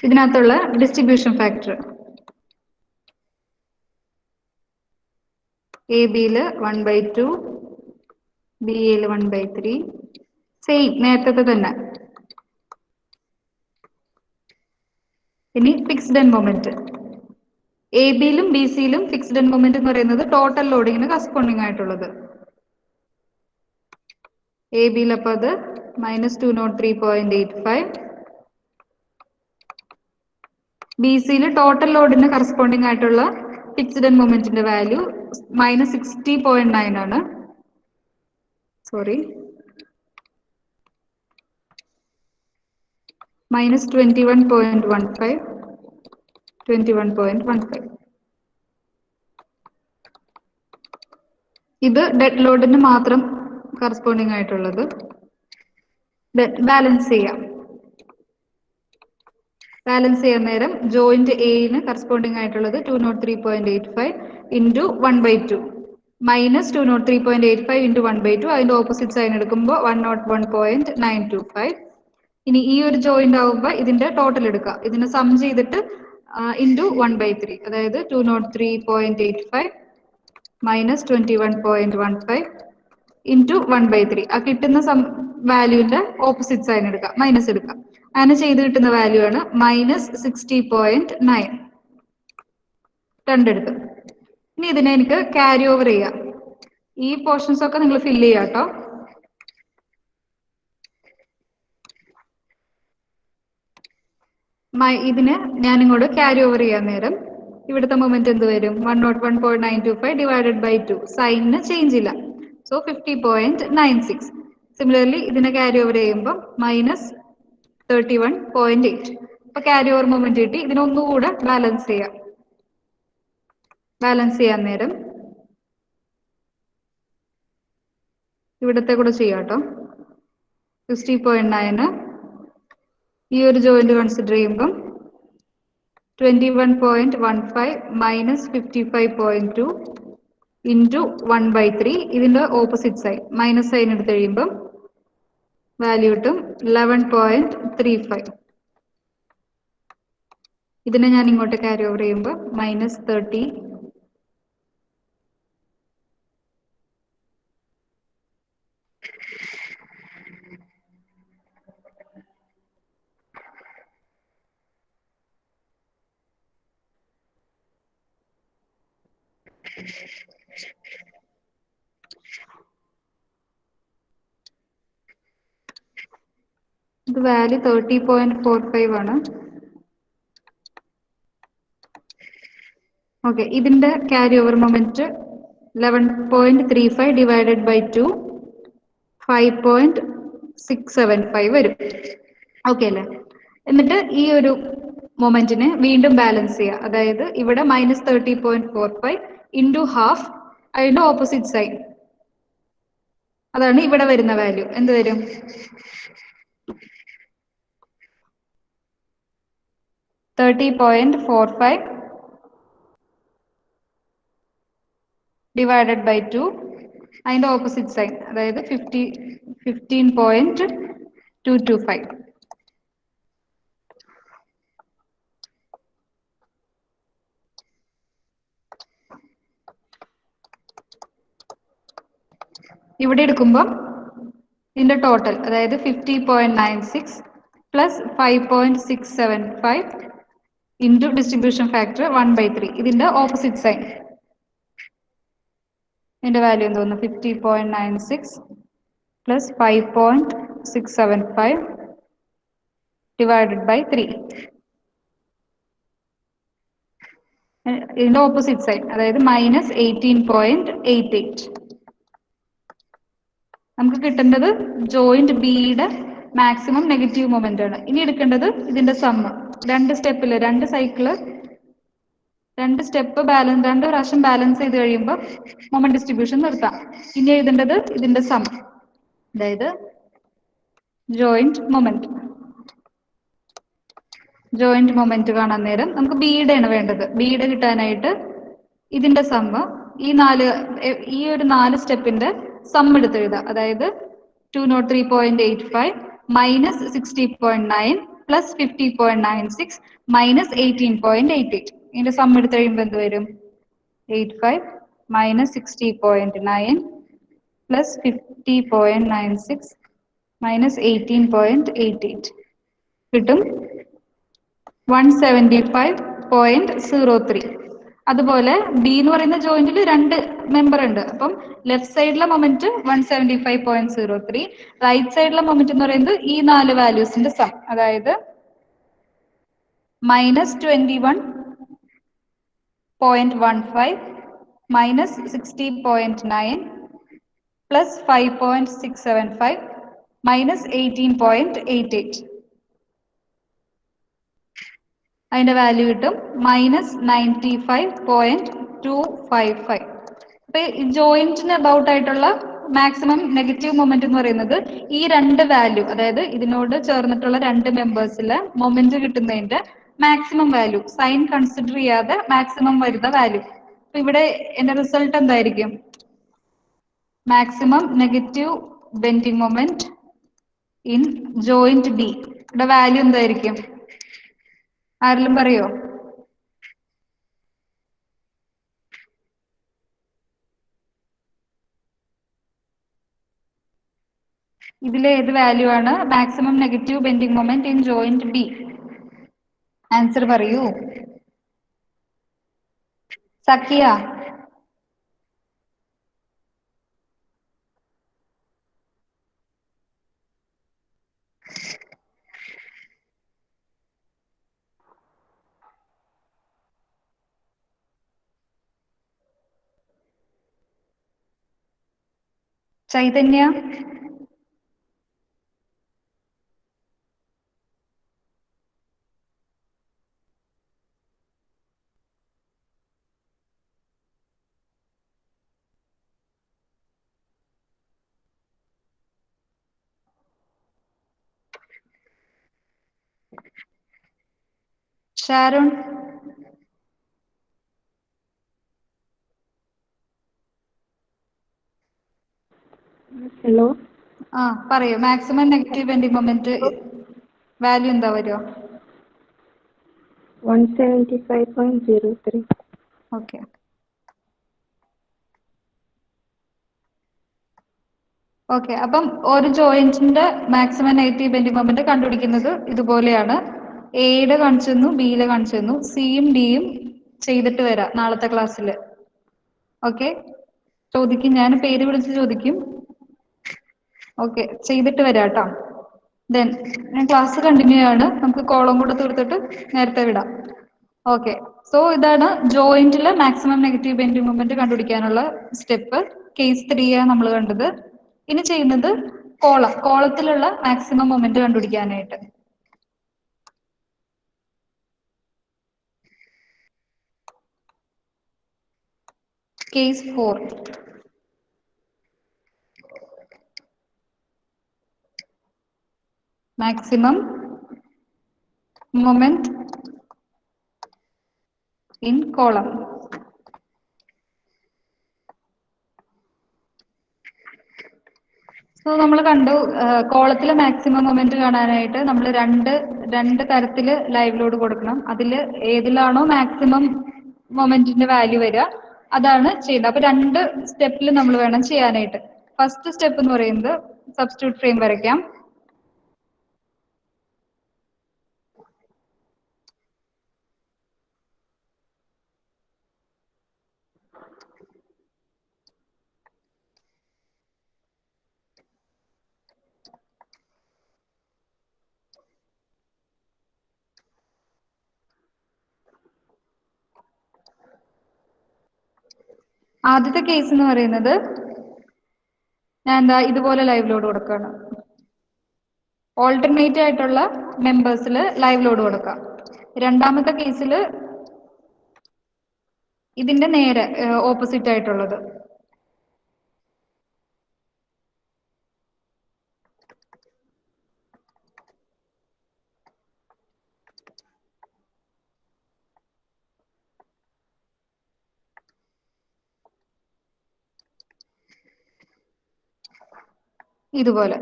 ഇതിനകത്തുള്ള distribution factor A ബിയിൽ 1/2, B എയിൽ 1/3, same നേരത്തെ തന്നെ. ഇനി ഫിക്സ്ഡ് എൻഡ് മൊമെന്റ്. എ ബിയിലും B സിയിലും ഫിക്സ്ഡ് എൻഡ് മൊമെന്റ് എന്ന് പറയുന്നത് ടോട്ടൽ ലോഡിങ്ങിന് കറസ്പോണ്ടിങ് ആയിട്ടുള്ളത്. എ ബിയിൽ അപ്പോൾ അത് -203.85, ബി സിയിൽ ടോട്ടൽ ലോഡിന് കറസ്പോണ്ടിങ് ആയിട്ടുള്ള ഫിക്സ്ഡ് എൻഡ് മൊമെന്റിന്റെ വാല്യൂ -60.9 ആണ്. സോറി, -21.15, 21.15. ഇത് ഡെഡ് ലോഡിന് മാത്രം കറസ്പോണ്ടിങ് ആയിട്ടുള്ളത്. ബാലൻസ് ചെയ്യാം. ബാലൻസ് ചെയ്യാൻ നേരം ജോയിന്റ് എന് കറസ്പോണ്ടിങ് ആയിട്ടുള്ളത് 203.85 ഇൻറ്റു 1/2 -203.85 ഇൻറ്റു 1/2. അതിന്റെ ഓപ്പോസിറ്റ് സൈൻ എടുക്കുമ്പോൾ 101.925. ഇനി ഈ ഒരു ജോയിന്റ് ആവുമ്പോൾ ഇതിന്റെ ടോട്ടൽ എടുക്കുക. ഇതിനെ സം ചെയ്തിട്ട് ഇൻറ്റു 1/3, അതായത് 203.85 -21.15 ഇൻറ്റു 1/3. ആ കിട്ടുന്ന വാല്യൂവിന്റെ ഓപ്പോസിറ്റ് സൈൻ എടുക്കുക, മൈനസ് എടുക്കുക. അങ്ങനെ ചെയ്ത് കിട്ടുന്ന വാല്യൂ ആണ് -60.9. രണ്ടെടുത്ത്. ഇനി ഇതിനെ എനിക്ക് ക്യാരി ഓവർ ചെയ്യാം. ഈ പോർഷൻസ് ഒക്കെ നിങ്ങൾ ഫില്ല് ചെയ്യാം കേട്ടോ. ഇതിന് ഞാൻ ഇങ്ങോട്ട് ക്യാരി ഓവർ ചെയ്യാൻ നേരം ഇവിടുത്തെ മൊമെന്റ് എന്ത് വരും? 101.925 ഡിവൈഡഡ് ബൈ 2. സൈനിന് ചേഞ്ച് ഇല്ല, സോ 50.96. സിമിലർലി ഇതിനെ ക്യാരി ഓവർ ചെയ്യുമ്പോൾ -31.8. അപ്പൊ ക്യാരി ഓവർ മൊമെന്റ് കിട്ടി. ഇതിനൊന്നുകൂടെ ബാലൻസ് ചെയ്യാം. ബാലൻസ് ചെയ്യാൻ നേരം ഇവിടത്തെ കൂടെ ചെയ്യാം കേട്ടോ. 60.9 ഈ ഒരു ജോയിന്റ് കൺസിഡർ ചെയ്യുമ്പം 21.15 -55.2 ഇൻറ്റു 1/3. ഇതിന്റെ ഓപ്പോസിറ്റ് സൈൻ മൈനസ് സൈൻ എടുത്ത് കഴിയുമ്പം വാല്യൂ കിട്ടും 11.35. ഇതിനെ ഞാൻ ഇങ്ങോട്ട് ക്യാരി ഓവർ ചെയ്യുമ്പോൾ -30. ഇത് വാല്യൂ 30.45 ആണ്. ഓക്കെ, ഇതിന്റെ carry over moment 11.35 divided by 2 5.675 വരും. ഓക്കെ അല്ലേ? എന്നിട്ട് ഈ ഒരു മൊമെന്റിനെ വീണ്ടും ബാലൻസ് ചെയ്യുക. അതായത് ഇവിടെ -30.45 ഇൻറ്റു ഹാഫ്, അതിന്റെ ഓപ്പോസിറ്റ് സൈൻ. അതാണ് ഇവിടെ വരുന്ന വാല്യൂ. എന്ത് വരും? 30.45 ഡിവൈഡഡ് ബൈ 2, അതിന്റെ ഓപ്പോസിറ്റ് സൈൻ, അതായത് 15.225. ഇവിടെ എടുക്കുമ്പോൾ ഇതിന്റെ ടോട്ടൽ, അതായത് 50.96 പ്ലസ് 5.675 ഇൻറ്റു ഡിസ്ട്രിബ്യൂഷൻ ഫാക്ടർ 1/3. ഇതിന്റെ ഓപ്പോസിറ്റ് സൈൻ, ഇതിന്റെ വാല്യൂ എന്ത് തോന്നുന്നു? 50.96 പ്ലസ് 5.675 ഡിവൈഡഡ് ബൈ 3. ഇതിന്റെ ഓപ്പോസിറ്റ് സൈൻ, അതായത് -18.88. നമുക്ക് കിട്ടേണ്ടത് ജോയിന്റ് ബിയുടെ മാക്സിമം നെഗറ്റീവ് മൊമെന്റ് ആണ്. ഇനി എടുക്കേണ്ടത് ഇതിന്റെ സമ്മ്. രണ്ട് സ്റ്റെപ്പില്, രണ്ട് സ്റ്റെപ്പ് ബാലൻസ്, രണ്ട് പ്രാവശ്യം ബാലൻസ് ചെയ്ത് കഴിയുമ്പോൾ മൊമെന്റ് ഡിസ്ട്രിബ്യൂഷൻ നിർത്താം. ഇനി എഴുതേണ്ടത് ഇതിന്റെ സം, അതായത് ജോയിന്റ് മൊമെന്റ് കാണാൻ നേരം നമുക്ക് ബിയുടെ ആണ് വേണ്ടത്. ബിയുടെ കിട്ടാനായിട്ട് ഇതിന്റെ സമ്മ് ഈ ഒരു 4 സ്റ്റെപ്പിന്റെ സം എടുത്ത് എഴുതാം. അതായത് 203.85 -60.9 പ്ലസ് 50.96 മൈനസ് 18.88. ഇതിന്റെ സം എടുത്ത് കഴിയുമ്പോൾ എന്ത് വരും? 85 മൈനസ് 60.9 പ്ലസ് 50.96 മൈനസ് 18.88 കിട്ടും 175.03. അതുപോലെ ബി എന്ന് പറയുന്ന ജോയിന്റിൽ രണ്ട് മെമ്പർ ഉണ്ട്. അപ്പം ലെഫ്റ്റ് സൈഡിലെ മൊമെന്റ് 175.03, റൈറ്റ് സൈഡിലെ മൊമെന്റ് എന്ന് പറയുന്നത് ഈ നാല് വാല്യൂസിന്റെ സം, അതായത് മൈനസ് 21.15 മൈനസ് 60.9 പ്ലസ് 5.675 മൈനസ് 18.88. അതിന്റെ വാല്യൂ കിട്ടും -95.255. അപ്പൊ ഈ ജോയിന്റിന് അബൌട്ട് ആയിട്ടുള്ള മാക്സിമം നെഗറ്റീവ് മൊമെന്റ് എന്ന് പറയുന്നത് ഈ രണ്ട് വാല്യൂ, അതായത് ഇതിനോട് ചേർന്നിട്ടുള്ള രണ്ട് മെമ്പേഴ്സിലെ മൊമെന്റ് കിട്ടുന്നതിന്റെ മാക്സിമം വാല്യൂ, സൈൻ കൺസിഡർ ചെയ്യാതെ മാക്സിമം വരുന്ന വാല്യൂ. അപ്പൊ ഇവിടെ എന്റെ റിസൾട്ട് എന്തായിരിക്കും? Maximum negative bending moment in joint B, ഇവിടെ വാല്യൂ എന്തായിരിക്കും? ആരെങ്കിലും പറയോ? ഇതിലെ ഏത് വാല്യൂ ആണ് maximum negative bending moment in joint B? Answer പറയൂ. സക്കിയ, ചൈതന്യ, ഷാരോൺ, ഹലോ, പറയൂ. Maximum negative bending moment value എന്താ വരിക? 175.03. ഓക്കെ. ഓക്കെ, അപ്പം ഒരു ജോയിന്റിന്റെ മാക്സിമം നെഗറ്റീവ് ബെൻഡിങ് മൊമെന്റ് കണ്ടുപിടിക്കുന്നത് ഇതുപോലെയാണ്. എയുടെ കാണിച്ചു തന്നു, ബിയിലെ കാണിച്ചു തന്നു, സിയും ഡിയും ചെയ്തിട്ട് വരാം നാളത്തെ ക്ലാസ്സിൽ. ഓക്കെ, ചോദിക്കും, ഞാൻ പേര് വിളിച്ച് ചോദിക്കും. ഓക്കെ, ചെയ്തിട്ട് വരാം കേട്ടോ. ദെൻ ഞാൻ ക്ലാസ് കണ്ടിന്യൂ ആണ്. നമുക്ക് കോളം കൂടെ തീർത്തിട്ട് നേരത്തെ വിടാം. ഓക്കെ, സോ ഇതാണ് ജോയിന്റിലെ മാക്സിമം നെഗറ്റീവ് ബെൻഡിങ് മൊമെന്റ് കണ്ടുപിടിക്കാനുള്ള സ്റ്റെപ്പ്. കേസ് 3 ആണ് നമ്മൾ കണ്ടത്. ഇനി ചെയ്യുന്നത് കോളത്തിലുള്ള മാക്സിമം മൊമെന്റ് കണ്ടുപിടിക്കാനായിട്ട്. Case 4. Maximum moment in column. So നമ്മൾ കണ്ടു, കോളത്തിലെ മാക്സിമം മൊമെന്റ് കാണാനായിട്ട് നമ്മൾ രണ്ട് തരത്തിൽ ലൈവ് ലോഡ് കൊടുക്കണം. അതിൽ ഏതിലാണോ മാക്സിമം മൊമെന്റിന്റെ വാല്യൂ വരിക അതാണ് ചെയ്യേണ്ടത്. അപ്പൊ രണ്ട് സ്റ്റെപ്പിൽ നമ്മൾ വേണം ചെയ്യാനായിട്ട്. ഫസ്റ്റ് സ്റ്റെപ്പ് എന്ന് പറയുന്നത് സബ്സ്റ്റിറ്റ്യൂട്ട് ഫ്രെയിം വരയ്ക്കാം. ആദ്യത്തെ കേസ് എന്ന് പറയുന്നത് ഞാൻ എന്താ ഇതുപോലെ ലൈവ് ലോഡ് കൊടുക്കുകയാണ്. ഓൾട്ടർനേറ്റ് ആയിട്ടുള്ള മെമ്പേഴ്സിൽ ലൈവ് ലോഡ് കൊടുക്കാം. രണ്ടാമത്തെ കേസിൽ ഇതിന്റെ നേരെ ഓപ്പോസിറ്റ് ആയിട്ടുള്ളത്. ഇതുപോലെ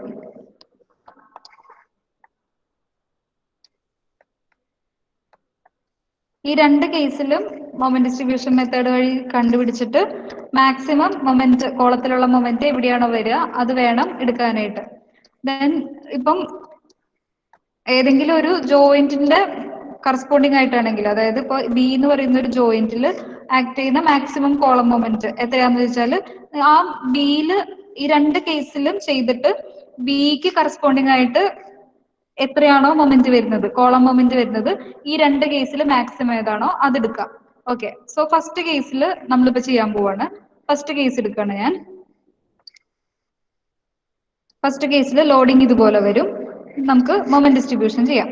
ഈ രണ്ട് കേസിലും മൊമെന്റ് ഡിസ്ട്രിബ്യൂഷൻ മെത്തേഡ് വഴി കണ്ടുപിടിച്ചിട്ട് മാക്സിമം മൊമെന്റ് കോളത്തിലുള്ള മൊമെന്റ് എവിടെയാണോ വരിക അത് വേണം എടുക്കാനായിട്ട്. ദെൻ ഇപ്പം ഏതെങ്കിലും ഒരു ജോയിന്റിന്റെ കറസ്പോണ്ടിങ് ആയിട്ടാണെങ്കിൽ, അതായത് ഇപ്പോൾ ബി എന്ന് പറയുന്ന ഒരു ജോയിന്റിൽ ആക്ട് ചെയ്യുന്ന മാക്സിമം കോളം മൊമെന്റ് എത്രയാന്ന് വെച്ചാൽ ആ ബിയില് ഈ രണ്ട് കേസിലും ചെയ്തിട്ട് ബിക്ക് കറസ്പോണ്ടിങ് ആയിട്ട് എത്രയാണോ മൊമെന്റ് വരുന്നത്, കോളം മൊമെന്റ് വരുന്നത്, ഈ രണ്ട് കേസിൽ മാക്സിമം ഏതാണോ അതെടുക്കാം. ഓക്കെ, സോ ഫസ്റ്റ് കേസിൽ നമ്മളിപ്പോ ചെയ്യാൻ പോവാണ്. ഫസ്റ്റ് കേസ് എടുക്കുകയാണ് ഞാൻ. ഫസ്റ്റ് കേസിൽ ലോഡിങ് ഇതുപോലെ വരും. നമുക്ക് മൊമെന്റ് ഡിസ്ട്രിബ്യൂഷൻ ചെയ്യാം.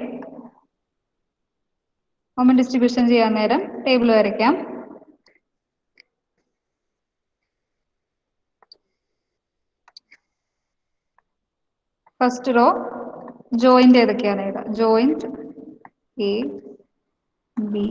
മൊമെന്റ് ഡിസ്ട്രിബ്യൂഷൻ ചെയ്യാൻ നേരം ടേബിൾ വരയ്ക്കാം. ഫസ്റ്റ് റോ ജോയിന്റ് ഏതൊക്കെയാണ് എഴുതാം. Joint A B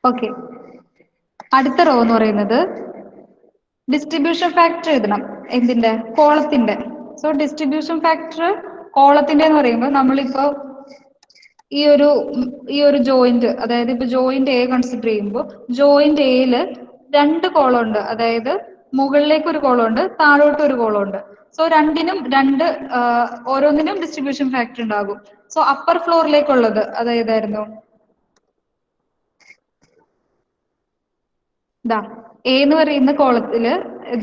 okay. അടുത്ത റോ എന്ന് പറയുന്നത് ഡിസ്ട്രിബ്യൂഷൻ ഫാക്ടർ എഴുതണം. എന്തിന്റെ? കോളത്തിന്റെ. സോ ഡിസ്ട്രിബ്യൂഷൻ ഫാക്ടർ കോളത്തിന്റെ എന്ന് പറയുമ്പോൾ നമ്മളിപ്പോ ഈ ഒരു ജോയിന്റ്, അതായത് ഇപ്പൊ ജോയിന്റ് എ കൺസിഡർ ചെയ്യുമ്പോൾ ജോയിന്റ് എയില് രണ്ട് കോളം ഉണ്ട്. അതായത് മുകളിലേക്ക് ഒരു കോളം ഉണ്ട്, താഴോട്ട് ഒരു കോളം ഉണ്ട്. സോ രണ്ടിനും ഓരോന്നിനും ഡിസ്ട്രിബ്യൂഷൻ ഫാക്ടർ ഉണ്ടാകും. സോ അപ്പർ ഫ്ലോറിലേക്കുള്ളത് അത് ഏതായിരുന്നു? എ എന്ന് പറയുന്ന കോളത്തില്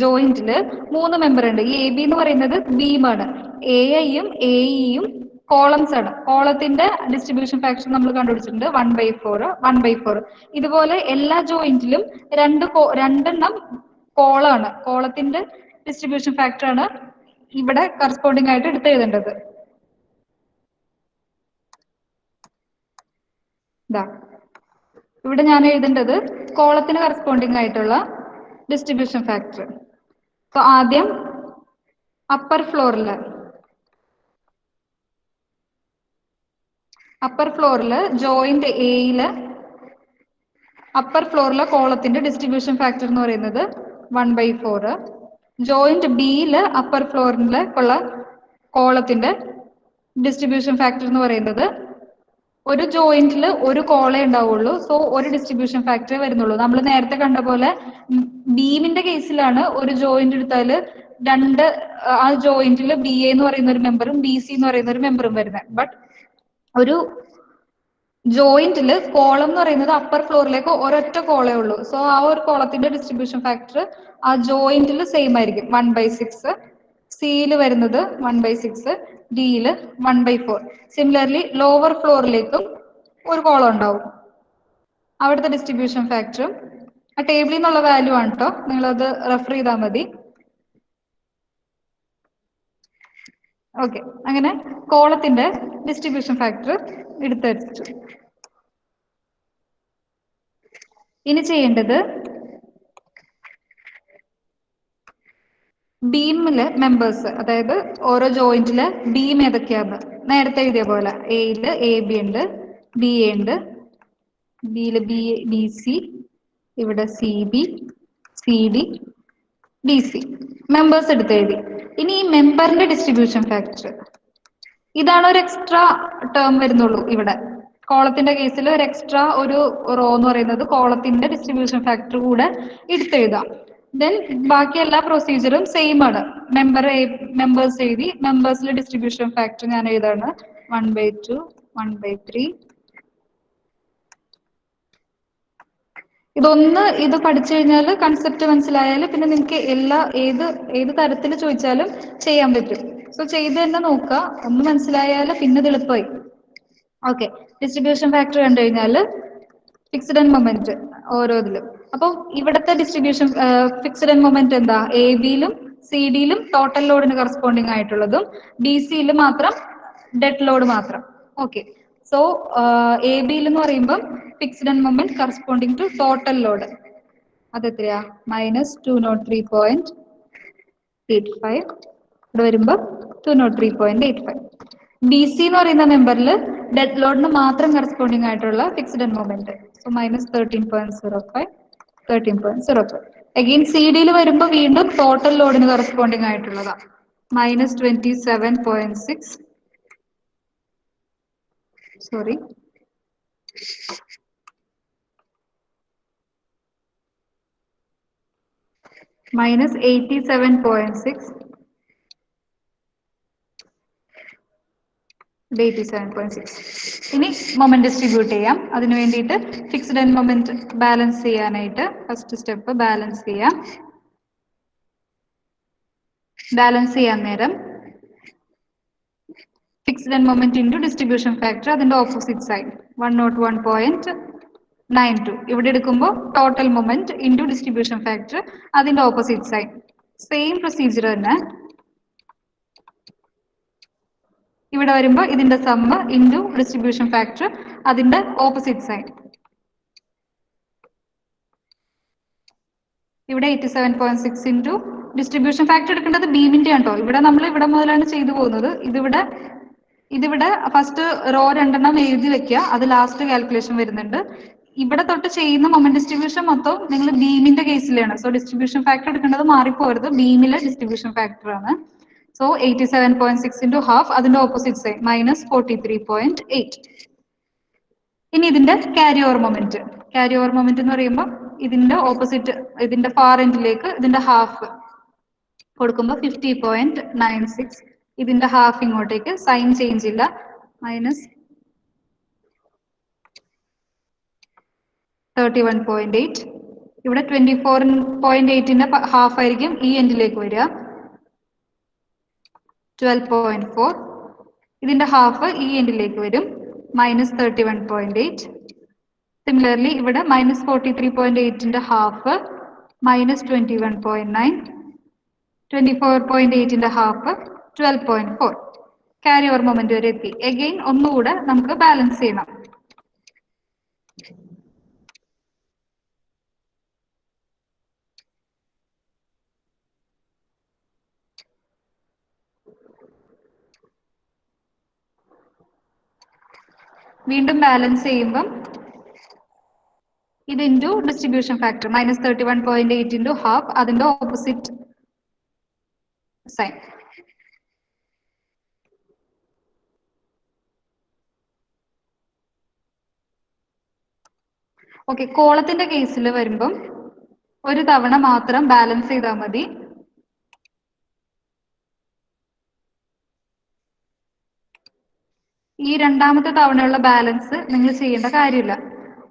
ജോയിന്റില് 3 മെമ്പർ ഉണ്ട്. ഈ എ ബി എന്ന് പറയുന്നത് ബീമാണ്. എ ഐയും എ ഇയും കോളംസ് ആണ്. കോളത്തിന്റെ ഡിസ്ട്രിബ്യൂഷൻ ഫാക്ടർ നമ്മൾ കണ്ടുപിടിച്ചിട്ടുണ്ട് 1/4 1/4. ഇതുപോലെ എല്ലാ ജോയിന്റിലും രണ്ടെണ്ണം കോളാണ്. കോളത്തിന്റെ ഡിസ്ട്രിബ്യൂഷൻ ഫാക്ടർ ആണ് ഇവിടെ കറസ്പോണ്ടിങ് ആയിട്ട് എടുത്ത് എഴുതേണ്ടത്. ഇവിടെ ഞാൻ എഴുതേണ്ടത് കോളത്തിന് കറസ്പോണ്ടിങ് ആയിട്ടുള്ള ഡിസ്ട്രിബ്യൂഷൻ ഫാക്ടർ. സോ ആദ്യം അപ്പർ ഫ്ലോറില് ജോയിന്റ് എയില് അപ്പർ ഫ്ലോറിലെ കോളത്തിന്റെ ഡിസ്ട്രിബ്യൂഷൻ ഫാക്ടർ എന്ന് പറയുന്നത് 1/4. ജോയിന്റ് ബിയില് അപ്പർ ഫ്ലോറിലെ ഉള്ള കോളത്തിന്റെ ഡിസ്ട്രിബ്യൂഷൻ ഫാക്ടർ എന്ന് പറയുന്നത്, ഒരു ജോയിന്റിൽ ഒരു കോളേ ഉണ്ടാവുള്ളൂ. സോ ഒരു ഡിസ്ട്രിബ്യൂഷൻ ഫാക്ടറേ വരുന്നുള്ളൂ. നമ്മൾ നേരത്തെ കണ്ട പോലെ ബീമിന്റെ കേസിലാണ് ഒരു ജോയിന്റ് എടുത്താല് ആ ജോയിന്റിൽ ബി എ എന്ന് പറയുന്ന ഒരു മെമ്പറും ബി സി എന്ന് പറയുന്ന ഒരു മെമ്പറും വരുന്നത്. ബട്ട് ഒരു ജോയിന്റില് കോളം എന്ന് പറയുന്നത് അപ്പർ ഫ്ലോറിലേക്ക് ഒരൊറ്റ കോളേ ഉള്ളൂ. സോ ആ ഒരു കോളത്തിന്റെ ഡിസ്ട്രിബ്യൂഷൻ ഫാക്ടർ ആ ജോയിന്റിൽ സെയിം ആയിരിക്കും, 1/6. സിയിൽ വരുന്നത് 1/6, ഡിയില് 1/4. സിമിലർലി ലോവർ ഫ്ലോറിലേക്കും ഒരു കോളം ഉണ്ടാവും. അവിടുത്തെ ഡിസ്ട്രിബ്യൂഷൻ ഫാക്ടറും ആ ടേബിളിൽ നിന്നുള്ള വാല്യൂ ആണ് കേട്ടോ, നിങ്ങളത് റെഫർ ചെയ്താൽ മതി. ഓക്കെ, അങ്ങനെ കോളത്തിന്റെ ഡിസ്ട്രിബ്യൂഷൻ ഫാക്ടർ എടുത്തു വെച്ചു. ഇനി ചെയ്യേണ്ടത് ബീമിലെ മെമ്പേഴ്സ്, അതായത് ഓരോ ജോയിന്റിലെ ബീം ഏതൊക്കെയാന്ന് നേരത്തെ എഴുതിയ പോലെ എയില് എ ബി ഉണ്ട്, ബി എ ഉണ്ട്, ബിയില് ബി സി, ഇവിടെ C B, C D, D C members എടുത്ത് എഴുതി. ഇനി ഈ മെമ്പറിന്റെ ഡിസ്ട്രിബ്യൂഷൻ ഫാക്ടർ, ഇതാണ് ഒരു എക്സ്ട്രാ ടേം വരുന്നുള്ളൂ. ഇവിടെ കോളത്തിന്റെ കേസിൽ ഒരു എക്സ്ട്രാ ഒരു റോ എന്ന് പറയുന്നത് കോളത്തിന്റെ ഡിസ്ട്രിബ്യൂഷൻ ഫാക്ടർ കൂടെ എടുത്തെഴുതാം. ദെൻ ബാക്കി എല്ലാ പ്രൊസീജിയറും സെയിം ആണ്. മെമ്പേഴ്സ് എഴുതി, മെമ്പേഴ്സിലെ ഡിസ്ട്രിബ്യൂഷൻ ഫാക്ടർ ഞാൻ എഴുതാണ് 1/2 1/3. ഇത് പഠിച്ചു കഴിഞ്ഞാൽ കൺസെപ്റ്റ് മനസ്സിലായാൽ പിന്നെ നിങ്ങൾക്ക് ഏത് തരത്തിൽ ചോദിച്ചാലും ചെയ്യാൻ പറ്റും. സോ ചെയ്ത് തന്നെ നോക്കുക. ഒന്ന് മനസ്സിലായാൽ പിന്നെ ഇത് എളുപ്പമായി. ഓക്കെ, ഡിസ്ട്രിബ്യൂഷൻ ഫാക്ടർ കണ്ടു കഴിഞ്ഞാൽ ഫിക്സ്ഡ് ആൻഡ് മൊമെന്റ് ഓരോതിലും. അപ്പം ഇവിടുത്തെ ഡിസ്ട്രിബ്യൂഷൻ ഫിക്സ്ഡ് ആൻഡ് മൊമെന്റ് എന്താ? എ ബിയിലും സി ഡിയിലും ടോട്ടൽ ലോഡിന് കറസ്പോണ്ടിങ് ആയിട്ടുള്ളതും ഡി സിയിൽ മാത്രം ഡെഡ് ലോഡ് മാത്രം. ഓക്കെ, സോ എ ബിയിൽ എന്ന് പറയുമ്പോൾ fixed and moment corresponding to total load അത് എത്രയാ? -203.5 85. ഇവിടെ വരുമ്പോൾ 203.85. ബി സി എന്ന് പറയുന്ന മെമ്പറിൽ ഡെഡ് ലോഡിന് മാത്രം കറസ്പോണ്ടിങ് ആയിട്ടുള്ള fixed end moment. So -13.05, 13.05. Again C ഡിയിൽ വരുമ്പോൾ വീണ്ടും ടോട്ടൽ ലോഡിന് കറസ്പോണ്ടിങ് ആയിട്ടുള്ളതാണ്. -27.6. സോറി, -87.6. 87.6. ഇനി മൊമെന്റ് ഡിസ്ട്രിബ്യൂട്ട് ചെയ്യാം. അതിന് വേണ്ടിയിട്ട് ഫിക്സ്ഡ് എൻഡ് മൊമെന്റ് ബാലൻസ് ചെയ്യാനായിട്ട് ഫസ്റ്റ് സ്റ്റെപ്പ് ബാലൻസ് ചെയ്യാം. ബാലൻസ് ചെയ്യാൻ നേരം fixed end moment into distribution factor, അതിന്റെ ഓപ്പോസിറ്റ് സൈഡ് 101.92. ഇവിടെ എടുക്കുമ്പോൾ total moment into distribution factor, അതിന്റെ ഓപ്പോസിറ്റ് സൈഡ്. സെയിം പ്രൊസീജിയർ തന്നെ ഇവിടെ വരുമ്പോൾ ഇതിന്റെ സമ്മ് ഇൻറ്റു ഡിസ്ട്രിബ്യൂഷൻ ഫാക്ടർ, അതിന്റെ ഓപ്പോസിറ്റ് സൈഡ്. ഇവിടെ 87.6 ഇൻറ്റു ഡിസ്ട്രിബ്യൂഷൻ ഫാക്ടർ എടുക്കേണ്ടത് ബീമിന്റെ ആണോ. ഇവിടെ നമ്മൾ ഇവിടെ മുതലാണ് ചെയ്തു പോകുന്നത്. ഇതിവിടെ ഫസ്റ്റ് റോ 2 എഴുതി വെക്കുക, അത് ലാസ്റ്റ് കാൽക്കുലേഷൻ വരുന്നുണ്ട്. ഇവിടെ തൊട്ട് ചെയ്യുന്ന മൊമെന്റ് ഡിസ്ട്രിബ്യൂഷൻ മൊത്തം നിങ്ങൾ ബീമിന്റെ കേസിലാണ്. സോ ഡിസ്ട്രിബ്യൂഷൻ ഫാക്ടർ എടുക്കേണ്ടത് മാറിപ്പോരുത്, ബീമിലെ ഡിസ്ട്രിബ്യൂഷൻ ഫാക്ടർ ആണ്. സോ 87.6 ഇൻറ്റു ഹാഫ്, അതിന്റെ ഓപ്പോസിറ്റ് സൈഡ് -43.8. ഇനി ഇതിന്റെ carry over moment. Carry over moment എന്ന് പറയുമ്പോൾ ഇതിന്റെ ഓപ്പോസിറ്റ്, ഇതിന്റെ ഫാർ എൻഡിലേക്ക് ഇതിന്റെ ഹാഫ് കൊടുക്കുമ്പോൾ 50.96. ഇതിന്റെ ഹാഫ് ഇങ്ങോട്ടേക്ക്, സൈൻ ചേഞ്ച് ഇല്ല, -31.8. ഇവിടെ 24.8ന്റെ ഹാഫ് ആയിരിക്കും ഈ എൻഡിലേക്ക് വരിക, 12.4. ഇതിന്റെ ഹാഫ് ഈ എൻഡിലേക്ക് വരും, -31.8. സിമിലർലി ഇവിടെ -43.8ന്റെ ഹാഫ് -21.9. 24.8ന്റെ ഹാഫ് 12.4. ക്യാരി ഓവർ മൊമെന്റ് വരെ എത്തി. അഗെയിൻ ഒന്നുകൂടെ നമുക്ക് ബാലൻസ് ചെയ്യണം. വീണ്ടും ബാലൻസ് ചെയ്യുമ്പം ഇത് into distribution factor -31.8 into half, അതിന്റെ ഓപ്പോസിറ്റ് സൈൻ. ഓക്കെ, കോളത്തിന്റെ കേസിൽ വരുമ്പം ഒരു തവണ മാത്രം ബാലൻസ് ചെയ്താൽ മതി. ഈ രണ്ടാമത്തെ തവണയുള്ള ബാലൻസ് നിങ്ങൾ ചെയ്യേണ്ട കാര്യമില്ല.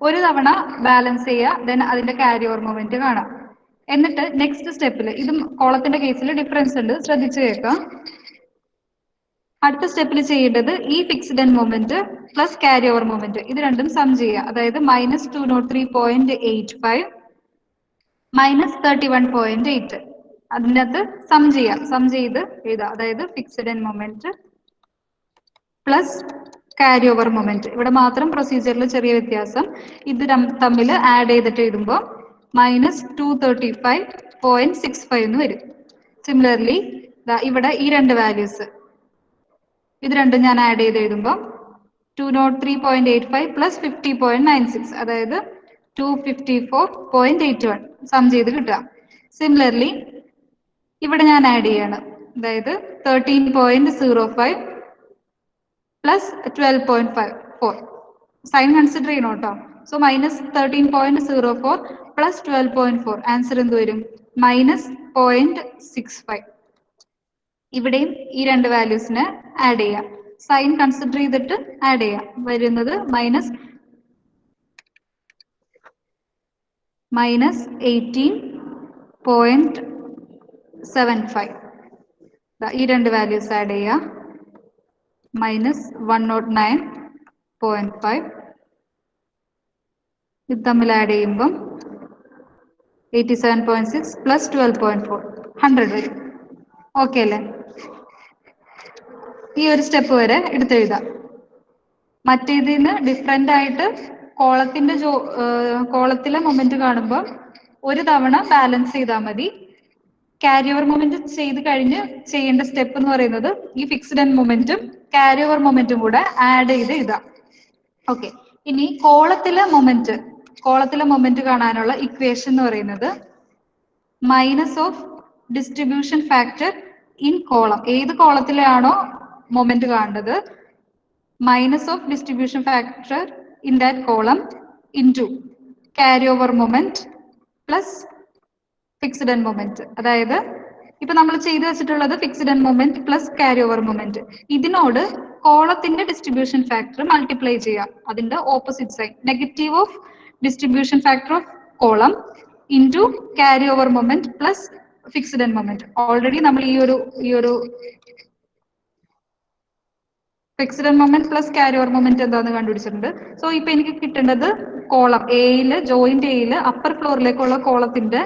ഒരു തവണ ബാലൻസ് ചെയ്യുക, ദെൻ അതിന്റെ ക്യാരി ഓവർ മൊമെന്റ് കാണാം. എന്നിട്ട് നെക്സ്റ്റ് സ്റ്റെപ്പിൽ, ഇതും കോളത്തിന്റെ കേസിൽ ഡിഫറൻസ് ഉണ്ട്, ശ്രദ്ധിച്ചു കേൾക്കാം. അടുത്ത സ്റ്റെപ്പിൽ ചെയ്യേണ്ടത് ഈ fixed end moment plus carry over moment ഇത് രണ്ടും സം ചെയ്യുക. അതായത് -203.85 -31.8 അതിൻ്റെ അകത്ത് സം ചെയ്യാം. സം ചെയ്ത് എഴുതാം. അതായത് fixed end moment plus carry over moment. ഇവിടെ മാത്രം പ്രൊസീജിയറിൽ ചെറിയ വ്യത്യാസം. ഇത് തമ്മിൽ ആഡ് ചെയ്തിട്ട് എഴുതുമ്പോൾ -235.65 എന്ന് വരും. സിമിലർലി ഇവിടെ ഈ രണ്ട് വാല്യൂസ്, ഇത് രണ്ടും ഞാൻ ആഡ് ചെയ്ത് എഴുതുമ്പോൾ 203.85 പ്ലസ് 50.96 അതായത് 254.81 സം ചെയ്ത് കിട്ടുക. സിമിലർലി ഇവിടെ ഞാൻ ആഡ് ചെയ്യാണ്, അതായത് 13.05 പ്ലസ് 12.54. സൈൻ കൺസിഡർ ചെയ്യണം കേട്ടോ. സോ -13.04 പ്ലസ് 12.4 ആൻസർ എന്ത് വരും? -0.65. ഇവിടെയും ഈ രണ്ട് വാല്യൂസിന് ആഡ് ചെയ്യാം. സൈൻ കൺസിഡർ ചെയ്തിട്ട് ആഡ് ചെയ്യാം. വരുന്നത് -18.75. ഈ രണ്ട് വാല്യൂസ് ആഡ് ചെയ്യാം. -109.5 ഇത് തമ്മിൽ ആഡ് ചെയ്യുമ്പം 87.6 പ്ലസ് 12.4 100 വരും. ഓക്കെ അല്ലേ? ഈ ഒരു സ്റ്റെപ്പ് വരെ എടുത്തെഴുതാം. മറ്റേതിൽ നിന്ന് ഡിഫറെൻ്റ് ആയിട്ട് കോളത്തിലെ മൊമെന്റ് കാണുമ്പോൾ ഒരു തവണ ബാലൻസ് ചെയ്താൽ മതി. ക്യാരി ഓവർ മൊമെന്റ് ചെയ്ത് കഴിഞ്ഞ് ചെയ്യേണ്ട സ്റ്റെപ്പ് എന്ന് പറയുന്നത് ഈ fixed end momentum carry over momentum കൂടെ ആഡ് ചെയ്ത് ഇതാ. ഓക്കെ, ഇനി കോളത്തിലെ മൊമെന്റ് കാണാനുള്ള ഇക്വേഷൻ എന്ന് പറയുന്നത് minus of distribution factor in column. ഏത് കോളത്തിലാണോ മൊമെന്റ് കാണുന്നത്, minus of distribution factor in that column into carry over moment plus fixed end moment. അതായത് ഇപ്പൊ നമ്മൾ ചെയ്തു വെച്ചിട്ടുള്ളത് fixed end moment plus carry over moment. ഇതിനോട് കോളത്തിന്റെ ഡിസ്ട്രിബ്യൂഷൻ ഫാക്ടർ മൾട്ടിപ്ലൈ ചെയ്യാം. അതിന്റെ opposite side negative of distribution factor of column into carry over moment plus fixed end moment. Already നമ്മൾ ഈ ഒരു fixed end moment plus carry over moment എന്താന്ന് കണ്ടുപിടിച്ചിട്ടുണ്ട്. So ഇപ്പൊ എനിക്ക് കിട്ടേണ്ടത് കോളം എയില്, ജോയിന്റ് എയില് അപ്പർ ഫ്ലോറിലേക്കുള്ള കോളത്തിന്റെ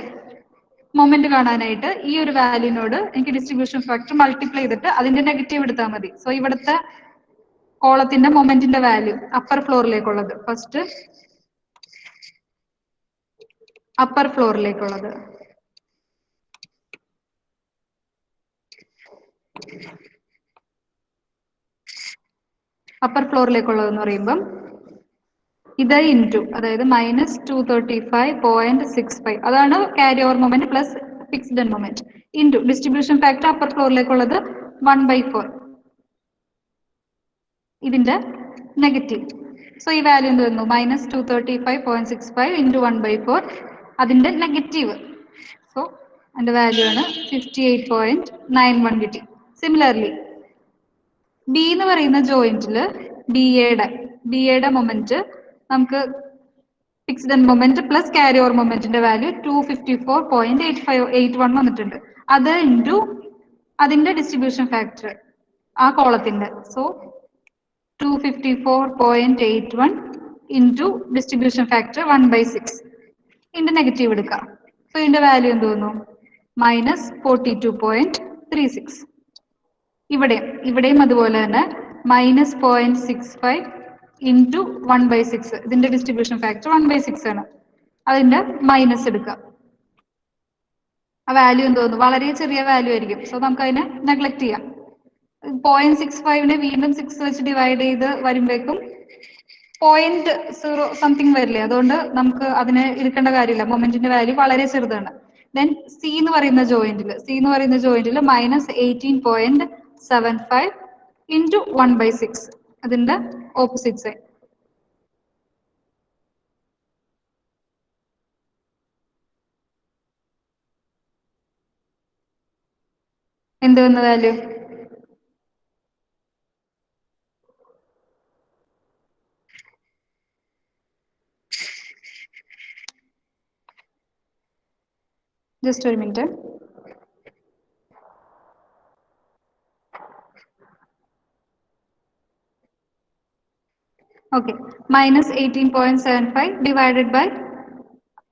മൊമെന്റ് കാണാനായിട്ട് ഈ ഒരു വാല്യൂനോട് എനിക്ക് ഡിസ്ട്രിബ്യൂഷൻ ഫാക്ടർ മൾട്ടിപ്ലൈ ചെയ്തിട്ട് അതിന്റെ നെഗറ്റീവ് എടുത്താൽ മതി. സോ ഇവിടുത്തെ കോളത്തിന്റെ മൊമെന്റിന്റെ വാല്യൂ അപ്പർ ഫ്ലോറിലേക്കുള്ളത്, ഫസ്റ്റ് അപ്പർ ഫ്ലോറിലേക്കുള്ളത് എന്ന് പറയുമ്പം ഇത് ഇൻറ്റു, അതായത് -235.65 അതാണ് carry over moment plus fixed end moment into distribution factor upper ഫ്ലോറിലേക്കുള്ളത് 1/4 ഇതിന്റെ നെഗറ്റീവ്. സോ ഈ വാല്യൂ എന്ത് വന്നു, -235.65 ഇൻറ്റു 1/4 അതിന്റെ നെഗറ്റീവ്. സോ അതിന്റെ വാല്യൂ ആണ് 58.91 കിട്ടി. സിമിലർലി ബി എന്ന് പറയുന്ന ജോയിന്റില് ബി എയുടെ മൊമെന്റ് നമുക്ക് fixed end moment plus carry over മൊമെന്റിന്റെ വാല്യൂ 254.81 വന്നിട്ടുണ്ട്. അത് ഇൻറ്റു അതിന്റെ ഡിസ്ട്രിബ്യൂഷൻ ഫാക്ടർ ആ കോളത്തിന്റെ. സോ 254.81 ഇൻറ്റു ഡിസ്ട്രിബ്യൂഷൻ ഫാക്ടർ 1/6 ഇതിന്റെ നെഗറ്റീവ് എടുക്കാം. സോ ഇതിന്റെ വാല്യൂ എന്ത് വന്നു, -42.36. ഇവിടെയും അതുപോലെ തന്നെ -0.65 ഇൻറ്റു 1/6 ഇതിന്റെ ഡിസ്ട്രിബ്യൂഷൻ ഫാക്ടർ 1/6 ആണ്. അതിന്റെ മൈനസ് എടുക്കാം. ആ വാല്യൂ എന്ത് തോന്നുന്നു, വളരെ ചെറിയ വാല്യൂ ആയിരിക്കും. സോ നമുക്ക് അതിനെ നെഗ്ലക്ട് ചെയ്യാം. 0.65 വീണ്ടും 6 വെച്ച് ഡിവൈഡ് ചെയ്ത് വരുമ്പോഴേക്കും 0.0 സംതിങ് വരില്ലേ. അതുകൊണ്ട് നമുക്ക് അതിനെ എടുക്കേണ്ട കാര്യമില്ല, മൊമെന്റിന്റെ വാല്യൂ വളരെ ചെറുതാണ്. ദെൻ സി എന്ന് പറയുന്ന ജോയിന്റിൽ -18.75 ഇൻറ്റു 1/6 അതിന്റെ ഓപ്പോസിറ്റ് സൈഡ്. എന്ത് വന്ന വാല്യൂ, ജസ്റ്റ് ഒരു മിനിറ്റ്. ഓക്കെ, -18.75 ഡിവൈഡഡ് ബൈ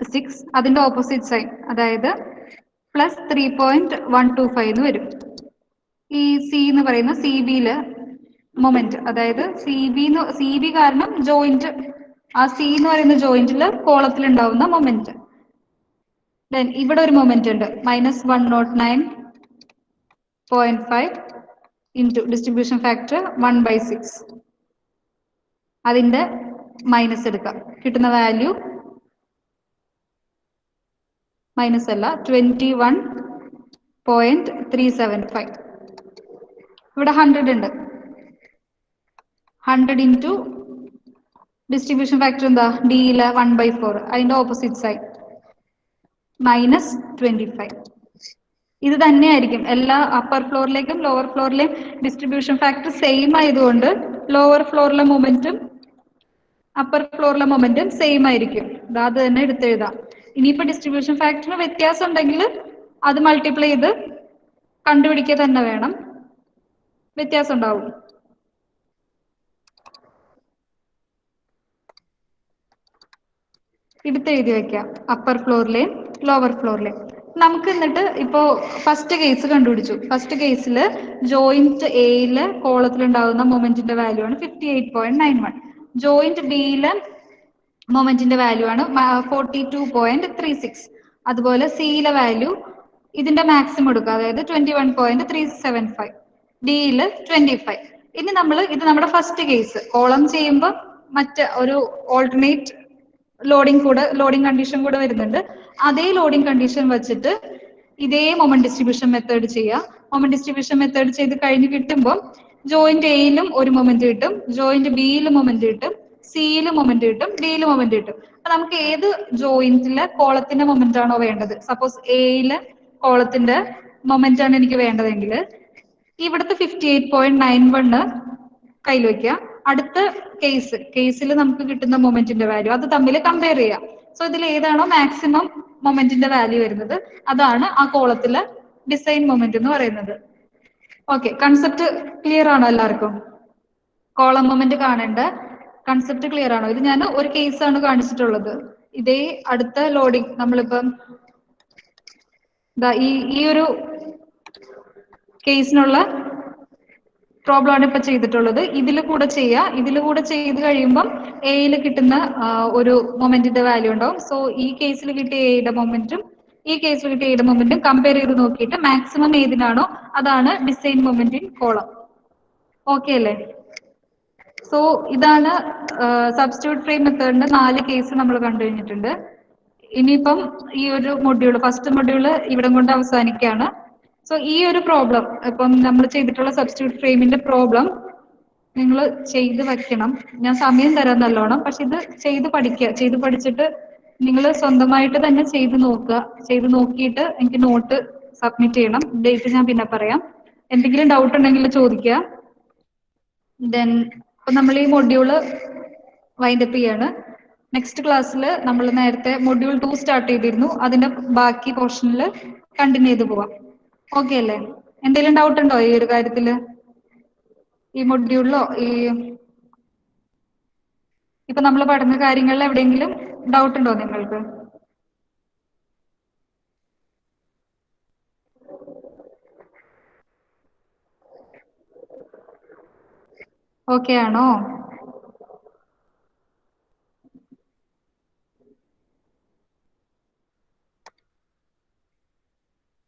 6 അതിന്റെ ഓപ്പോസിറ്റ് സൈഡ്, അതായത് +3.125 എന്ന് വരും. ഈ സി എന്ന് പറയുന്ന സി ബിയില് മൊമെന്റ്, അതായത് സി ബി കാരണം ജോയിന്റ്, ആ സി എന്ന് പറയുന്ന ജോയിന്റില് കോളത്തിൽ ഉണ്ടാവുന്ന മൊമെന്റ്. ദെൻ ഇവിടെ ഒരു മൊമെന്റ് ഉണ്ട് -109.5 ഇൻറ്റു ഡിസ്ട്രിബ്യൂഷൻ ഫാക്ടർ 1/6 അതിന്റെ മൈനസ് എടുക്കാം. കിട്ടുന്ന വാല്യൂ മൈനസ് അല്ല 21.375. ഇവിടെ 100 ഉണ്ട്. 100 ഇൻറ്റു ഡിസ്ട്രിബ്യൂഷൻ ഫാക്ടർ എന്താ, ഡിയിലെ 1/4 അതിന്റെ ഓപ്പോസിറ്റ് സൈഡ് -25. ഇത് തന്നെയായിരിക്കും എല്ലാ അപ്പർ ഫ്ലോറിലേക്കും ലോവർ ഫ്ലോറിലെയും ഡിസ്ട്രിബ്യൂഷൻ ഫാക്ടർ സെയിം ആയതുകൊണ്ട് ലോവർ ഫ്ലോറിലെ മൊമെന്റും അപ്പർ ഫ്ലോറിലെ മൊമെന്റും സെയിം ആയിരിക്കും. അത് തന്നെ എടുത്തെഴുതാം. ഇനിയിപ്പോ ഡിസ്ട്രിബ്യൂഷൻ ഫാക്ടറിന് വ്യത്യാസം ഉണ്ടെങ്കിൽ അത് മൾട്ടിപ്ലൈ ചെയ്ത് കണ്ടുപിടിക്കുക തന്നെ വേണം, വ്യത്യാസം ഉണ്ടാവും. എടുത്തെഴുതി വെക്കാം അപ്പർ ഫ്ലോറിലെയും ലോവർ ഫ്ലോറിലെയും. നമുക്ക് എന്നിട്ട് ഇപ്പോ ഫസ്റ്റ് കേസ് കണ്ടുപിടിച്ചു. ഫസ്റ്റ് കേസിൽ ജോയിന്റ് എയില് കോളത്തിൽ ഉണ്ടാകുന്ന മൊമെന്റിന്റെ വാല്യൂ ആണ് 58.91. ജോയിന്റ് ബിയിലെ മൊമെന്റിന്റെ വാല്യൂ ആണ് 42.36. അതുപോലെ സിയിലെ വാല്യൂ ഇതിന്റെ മാക്സിമം എടുക്കുക, അതായത് 21.375. ഡിയിൽ 25. ഇനി നമ്മൾ ഇത് നമ്മുടെ ഫസ്റ്റ് കേസ് കോളം ചെയ്യുമ്പോൾ മറ്റ് ഒരു ഓൾട്ടർനേറ്റ് ലോഡിംഗ് കണ്ടീഷൻ കൂടെ വരുന്നുണ്ട്. അതേ ലോഡിംഗ് കണ്ടീഷൻ വെച്ചിട്ട് ഇതേ മൊമെന്റ് ഡിസ്ട്രിബ്യൂഷൻ മെത്തേഡ് ചെയ്യുക. മൊമെന്റ് ഡിസ്ട്രിബ്യൂഷൻ മെത്തേഡ് ചെയ്ത് കഴിഞ്ഞ് കിട്ടുമ്പോൾ ജോയിന്റ് എയിലും ഒരു മൊമെന്റ് കിട്ടും, ജോയിന്റ് ബിയിലും മൊമെന്റ് കിട്ടും, സിയിലും മൊമെന്റ് കിട്ടും, ഡിയിലും മൊമെന്റ് കിട്ടും. അപ്പൊ നമുക്ക് ഏത് ജോയിന്റിലെ കോളത്തിന്റെ മൊമെന്റ് ആണോ വേണ്ടത്, സപ്പോസ് എയിലെ കോളത്തിന്റെ മൊമെന്റ് ആണ് എനിക്ക് വേണ്ടതെങ്കിൽ ഇവിടുത്തെ 58.91 കയ്യിൽ വെക്കുക. അടുത്ത കേസിൽ നമുക്ക് കിട്ടുന്ന മൊമെന്റിന്റെ വാല്യൂ അത് തമ്മിൽ കമ്പയർ ചെയ്യാം. സോ ഇതിൽ ഏതാണോ മാക്സിമം മൊമെന്റിന്റെ വാല്യൂ വരുന്നത് അതാണ് ആ കോളത്തിലെ ഡിസൈൻ മൊമെന്റ് എന്ന് പറയുന്നത്. ഓക്കെ, കൺസെപ്റ്റ് ക്ലിയർ ആണോ എല്ലാവർക്കും? കോളം മൊമെന്റ് കാണേണ്ട കൺസെപ്റ്റ് ക്ലിയർ ആണോ? ഇത് ഞാൻ ഒരു കേസാണ് കാണിച്ചിട്ടുള്ളത്. ഇതേ അടുത്ത ലോഡിംഗ് നമ്മളിപ്പം ഈ ഒരു കേസിനുള്ള പ്രോബ്ലം ആണ് ഇപ്പൊ ചെയ്തിട്ടുള്ളത്. ഇതിൽ കൂടെ ചെയ്ത് കഴിയുമ്പം എയിൽ കിട്ടുന്ന ഒരു മൊമെന്റിന്റെ വാല്യൂ ഉണ്ടാവും. സോ ഈ കേസിൽ കിട്ടിയ എയുടെ മൊമെന്റും ഈ കേസിൽ കിട്ടിയ എയുടെ മൊമെന്റും കമ്പയർ ചെയ്ത് നോക്കിയിട്ട് മാക്സിമം ഏതിനാണോ അതാണ് design moment in column. Okay അല്ലേ? സോ ഇതാണ് സബ്സ്റ്റിറ്റ്യൂട്ട് ഫ്രെയിം മെത്തേഡിന്റെ 4 കേസ് നമ്മൾ കണ്ടു കഴിഞ്ഞിട്ടുണ്ട്. ഇനിയിപ്പം ഈ ഒരു ഫസ്റ്റ് മൊഡ്യൂള് ഇവിടം കൊണ്ട് അവസാനിക്കുകയാണ്. സോ ഈ ഒരു പ്രോബ്ലം ഇപ്പം നമ്മൾ ചെയ്തിട്ടുള്ള സബ്സ്റ്റിറ്റ്യൂട്ട് ഫ്രെയിമിന്റെ പ്രോബ്ലം നിങ്ങൾ ചെയ്ത് വെക്കണം. ഞാൻ സമയം തരാം നല്ലോണം, പക്ഷെ ഇത് ചെയ്ത് പഠിച്ചിട്ട് നിങ്ങൾ സ്വന്തമായിട്ട് തന്നെ ചെയ്ത് നോക്കുക. ചെയ്ത് നോക്കിയിട്ട് എനിക്ക് നോട്ട് സബ്മിറ്റ് ചെയ്യണം. ഡേറ്റ് ഞാൻ പിന്നെ പറയാം. എന്തെങ്കിലും ഡൗട്ട് ഉണ്ടെങ്കിൽ ചോദിക്കുക. ദെൻ ഇപ്പൊ നമ്മൾ ഈ മൊഡ്യൂള് വൈൻഡപ്പ് ചെയ്യാണ്. നെക്സ്റ്റ് ക്ലാസ്സിൽ നമ്മൾ നേരത്തെ മൊഡ്യൂൾ 2 സ്റ്റാർട്ട് ചെയ്തിരുന്നു, അതിന്റെ ബാക്കി പോർഷനിൽ കണ്ടിന്യൂ ചെയ്ത് പോവാം. ഓക്കെ അല്ലേ? എന്തെങ്കിലും ഡൗട്ട് ഉണ്ടോ ഈ ഒരു കാര്യത്തില്? ഈ മൊഡ്യൂളിലോ ഇപ്പൊ നമ്മൾ പഠന കാര്യങ്ങളിൽ എവിടെയെങ്കിലും ഡൗട്ട് ഉണ്ടോ നിങ്ങൾക്ക്? ഓക്കെ ആണോ?